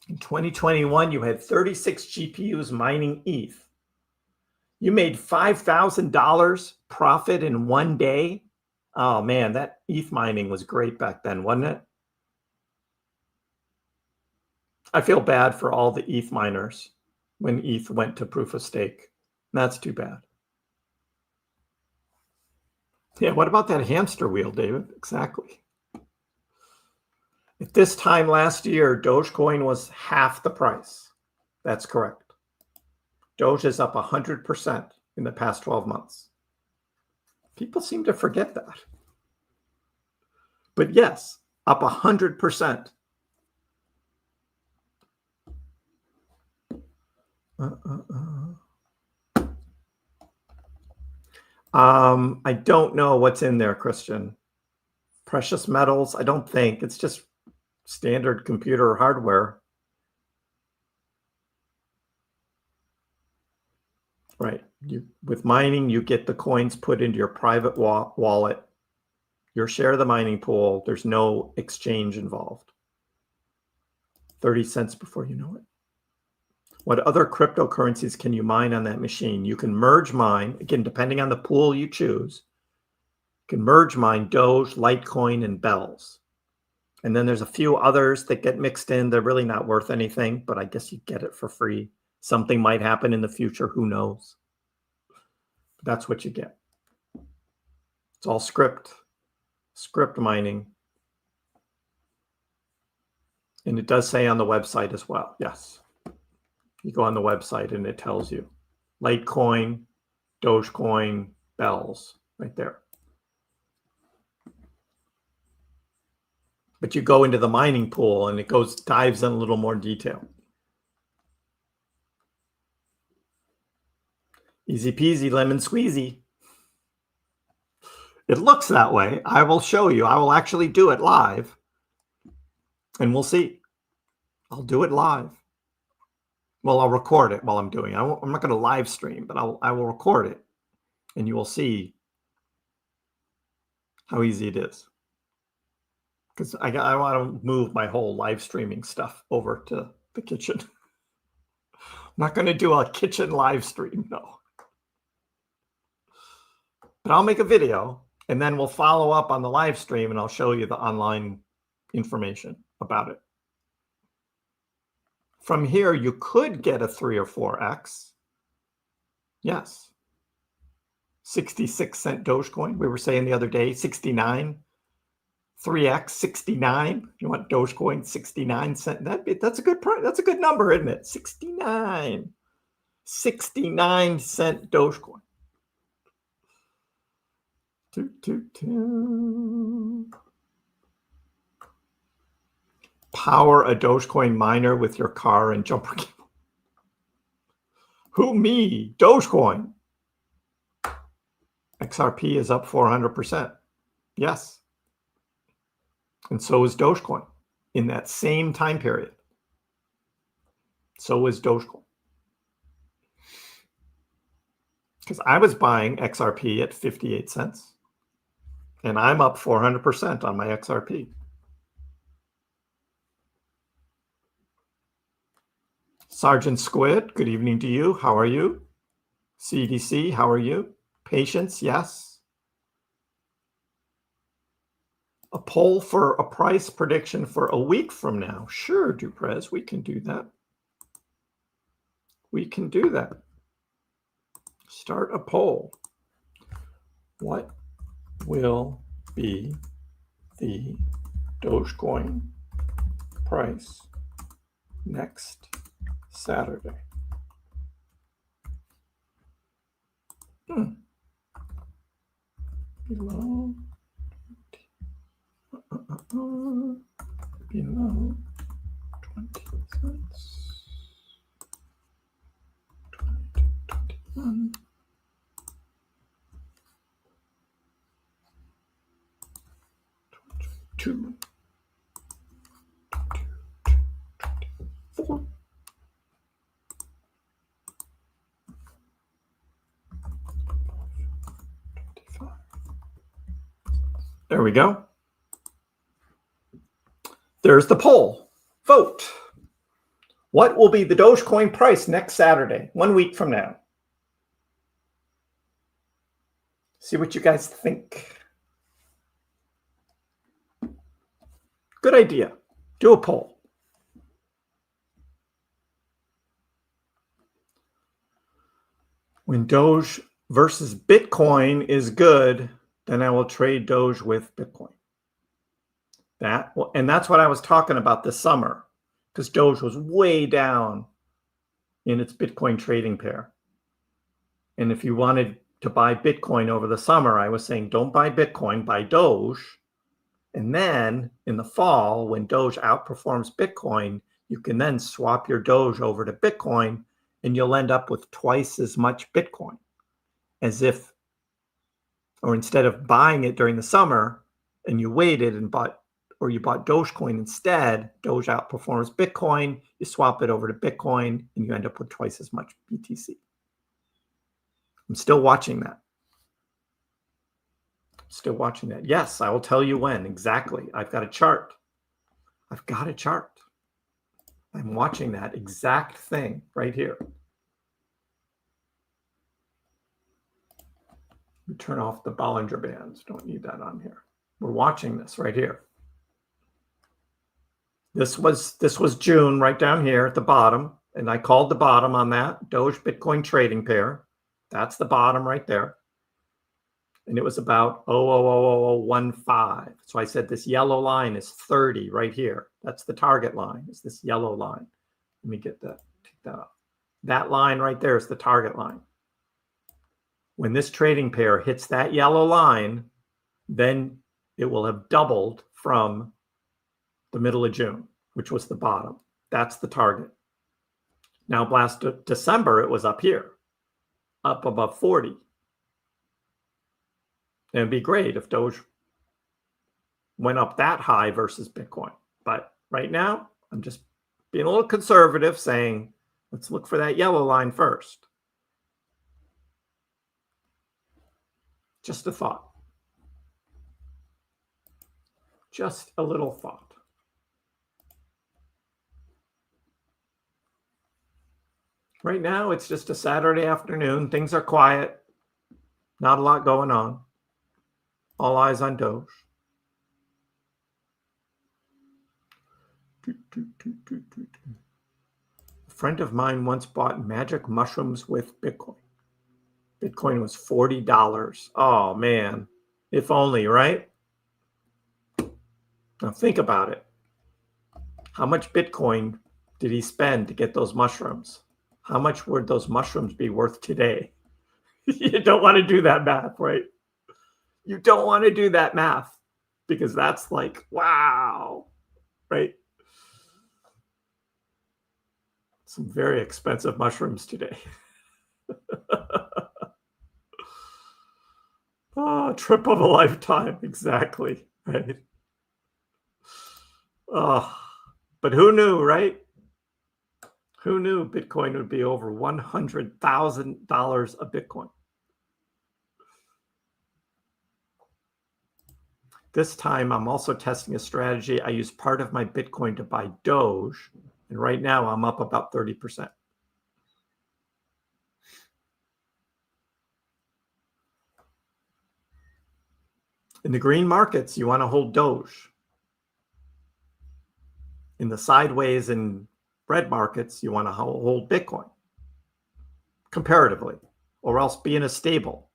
In 2021, you had 36 GPUs mining ETH. You made $5,000 profit in one day. Oh man, that ETH mining was great back then, wasn't it? I feel bad for all the ETH miners when ETH went to proof of stake. That's too bad. Yeah, what about that hamster wheel, David? Exactly. At this time last year, Dogecoin was half the price. That's correct. Doge is up 100% in the past 12 months. People seem to forget that. But yes, up 100%. I don't know what's in there, Christian. Precious metals? I don't think. It's just standard computer hardware. Right. With mining, you get the coins put into your private wallet, your share of the mining pool. There's no exchange involved. 30 cents before you know it. What other cryptocurrencies can you mine on that machine? You can merge mine, again, depending on the pool you choose. You can merge mine Doge, Litecoin, and Bells. And then there's a few others that get mixed in. They're really not worth anything, but I guess you get it for free. Something might happen in the future. Who knows? But that's what you get. It's all script mining. And it does say on the website as well. Yes. You go on the website and it tells you. Litecoin, Dogecoin, Bells, right there. But you go into the mining pool and it dives in a little more detail. Easy peasy, lemon squeezy. It looks that way. I will show you. I will actually do it live. And we'll see. I'll do it live. Well, I'll record it while I'm doing it. I'm not going to live stream, but I will record it. And you will see how easy it is. Because I want to move my whole live streaming stuff over to the kitchen. I'm not going to do a kitchen live stream, no. But I'll make a video, and then we'll follow up on the live stream, and I'll show you the online information about it. From here, you could get a 3 or 4x. Yes. 66 cent Dogecoin. We were saying the other day, 69. 3x, 69. You want Dogecoin, 69 cent. That's a good price. That's a good number, isn't it? 69. 69 cent Dogecoin. Power a Dogecoin miner with your car and jumper cable. Who, me? Dogecoin. XRP is up 400%. Yes. And so is Dogecoin in that same time period. So is Dogecoin. Because I was buying XRP at 58 cents. And I'm up 400% on my XRP. Sergeant Squid, good evening to you. How are you? CDC, how are you? Patience, yes. A poll for a price prediction for a week from now. Sure, Duprez, we can do that. We can do that. Start a poll. What will be the Dogecoin price next Saturday? Below. Below 20 cents. 20 to 21. 22. 24. There we go. There's the poll. Vote. What will be the Dogecoin price next Saturday, 1 week from now? See what you guys think. Good idea. Do a poll. When Doge versus Bitcoin is good, then I will trade Doge with Bitcoin. And that's what I was talking about this summer, because Doge was way down in its Bitcoin trading pair. And if you wanted to buy Bitcoin over the summer, I was saying don't buy Bitcoin, buy Doge. And then in the fall, when Doge outperforms Bitcoin, you can then swap your Doge over to Bitcoin and you'll end up with twice as much Bitcoin as if, or instead of buying it during the summer and you waited and bought, or you bought Dogecoin instead, Doge outperforms Bitcoin, you swap it over to Bitcoin and you end up with twice as much BTC. I'm still watching that. Still watching that. Yes, I will tell you when exactly. I've got a chart. I've got a chart. I'm watching that exact thing right here. We turn off the Bollinger Bands. Don't need that on here. We're watching this right here. This was June right down here at the bottom, and I called the bottom on that Doge Bitcoin trading pair. That's the bottom right there. And it was about 0.00015. So I said this yellow line is 30 right here. That's the target line, is this yellow line. Let me get that, take that off. That line right there is the target line. When this trading pair hits that yellow line, then it will have doubled from the middle of June, which was the bottom. That's the target. Now, last December, it was up here, up above 40. And it'd be great if Doge went up that high versus Bitcoin. But right now, I'm just being a little conservative, saying, let's look for that yellow line first. Just a thought. Just a little thought. Right now, it's just a Saturday afternoon. Things are quiet. Not a lot going on. All eyes on Doge. A friend of mine once bought magic mushrooms with Bitcoin. Bitcoin was $40. Oh, man. If only, right? Now think about it. How much Bitcoin did he spend to get those mushrooms? How much would those mushrooms be worth today? You don't want to do that math, right? You don't want to do that math because that's like, wow, right? Some very expensive mushrooms today. Trip of a lifetime. Exactly. Right. But who knew, right? Who knew Bitcoin would be over $100,000 a Bitcoin? This time, I'm also testing a strategy. I use part of my Bitcoin to buy Doge, and right now I'm up about 30%. In the green markets, you want to hold Doge. In the sideways and red markets, you want to hold Bitcoin comparatively, or else be in a stable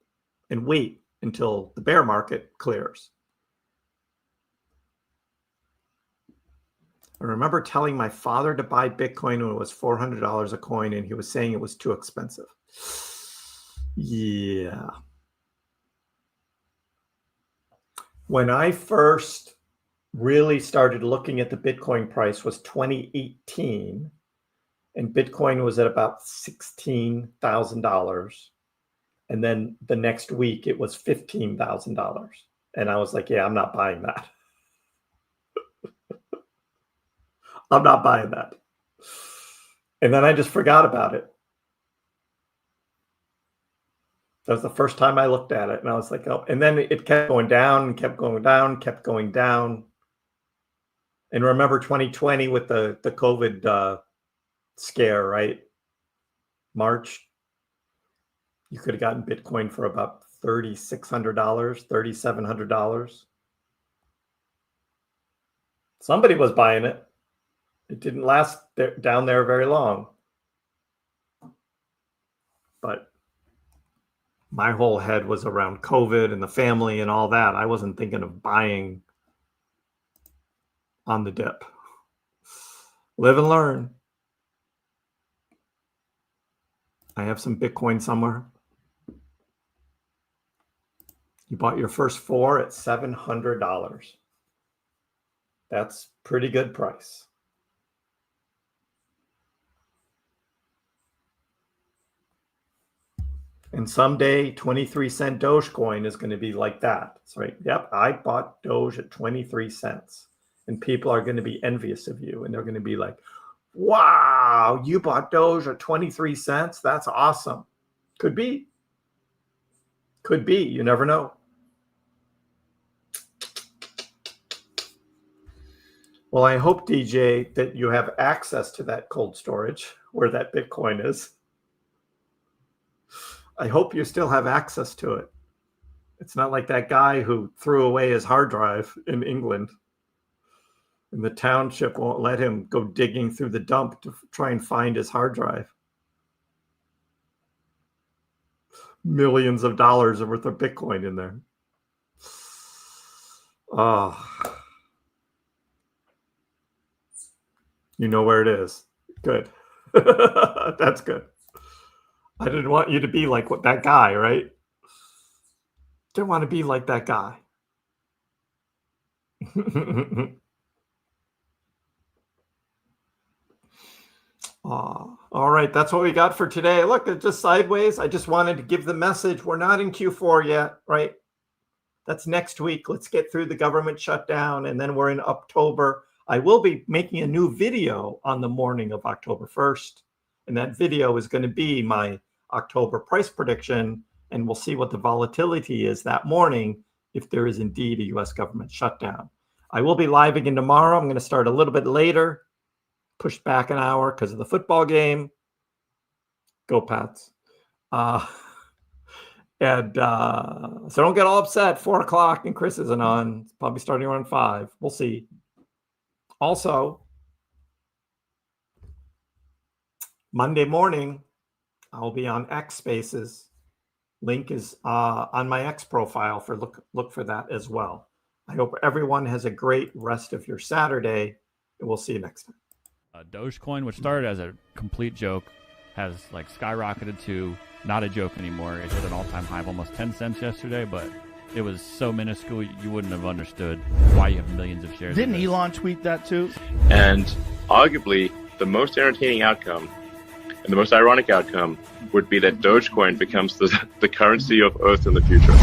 and wait until the bear market clears. I remember telling my father to buy Bitcoin when it was $400 a coin, and he was saying it was too expensive. Yeah. When I first really started looking at the Bitcoin price was 2018, and Bitcoin was at about $16,000. And then the next week it was $15,000. And I was like, yeah, I'm not buying that. I'm not buying that. And then I just forgot about it. That was the first time I looked at it, and I was like, oh, and then it kept going down and kept going down, kept going down. And remember 2020 with the COVID scare, right? March, you could have gotten Bitcoin for about $3,600, $3,700. Somebody was buying it. It didn't last down there very long. But my whole head was around COVID and the family and all that. I wasn't thinking of buying on the dip. Live and learn. I have some Bitcoin somewhere. You bought your first 4 at $700. That's pretty good price. And someday 23-cent Dogecoin is going to be like that. That's right. Yep, I bought Doge at 23 cents. And people are going to be envious of you. And they're going to be like, wow, you bought Doge at 23 cents? That's awesome. Could be. Could be. You never know. Well, I hope, DJ, that you have access to that cold storage where that Bitcoin is. I hope you still have access to it. It's not like that guy who threw away his hard drive in England. And the township won't let him go digging through the dump to try and find his hard drive. Millions of dollars worth of Bitcoin in there. Oh. You know where it is. Good. That's good. I didn't want you to be like what that guy, right? Didn't want to be like that guy. All right, that's what we got for today. Look, it's just sideways. I just wanted to give the message. We're not in Q4 yet, right? That's next week. Let's get through the government shutdown, and then we're in October. I will be making a new video on the morning of October 1st, and that video is going to be my October price prediction, and we'll see what the volatility is that morning if there is indeed a U.S. government shutdown. I will be live again tomorrow. I'm going to start a little bit later, pushed back an hour because of the football game. Go Pats. So don't get all upset. 4 o'clock and Kriss isn't on. It's probably starting around 5. We'll see. Also, Monday morning, I'll be on X Spaces. Link is on my X profile for look for that as well. I hope everyone has a great rest of your Saturday, and we'll see you next time. Dogecoin, which started as a complete joke, has like skyrocketed to not a joke anymore. It hit an all-time high of almost 10 cents yesterday, but it was so minuscule you wouldn't have understood why you have millions of shares. Didn't Elon tweet that too? And arguably, the most entertaining outcome and the most ironic outcome would be that Dogecoin becomes the currency of Earth in the future.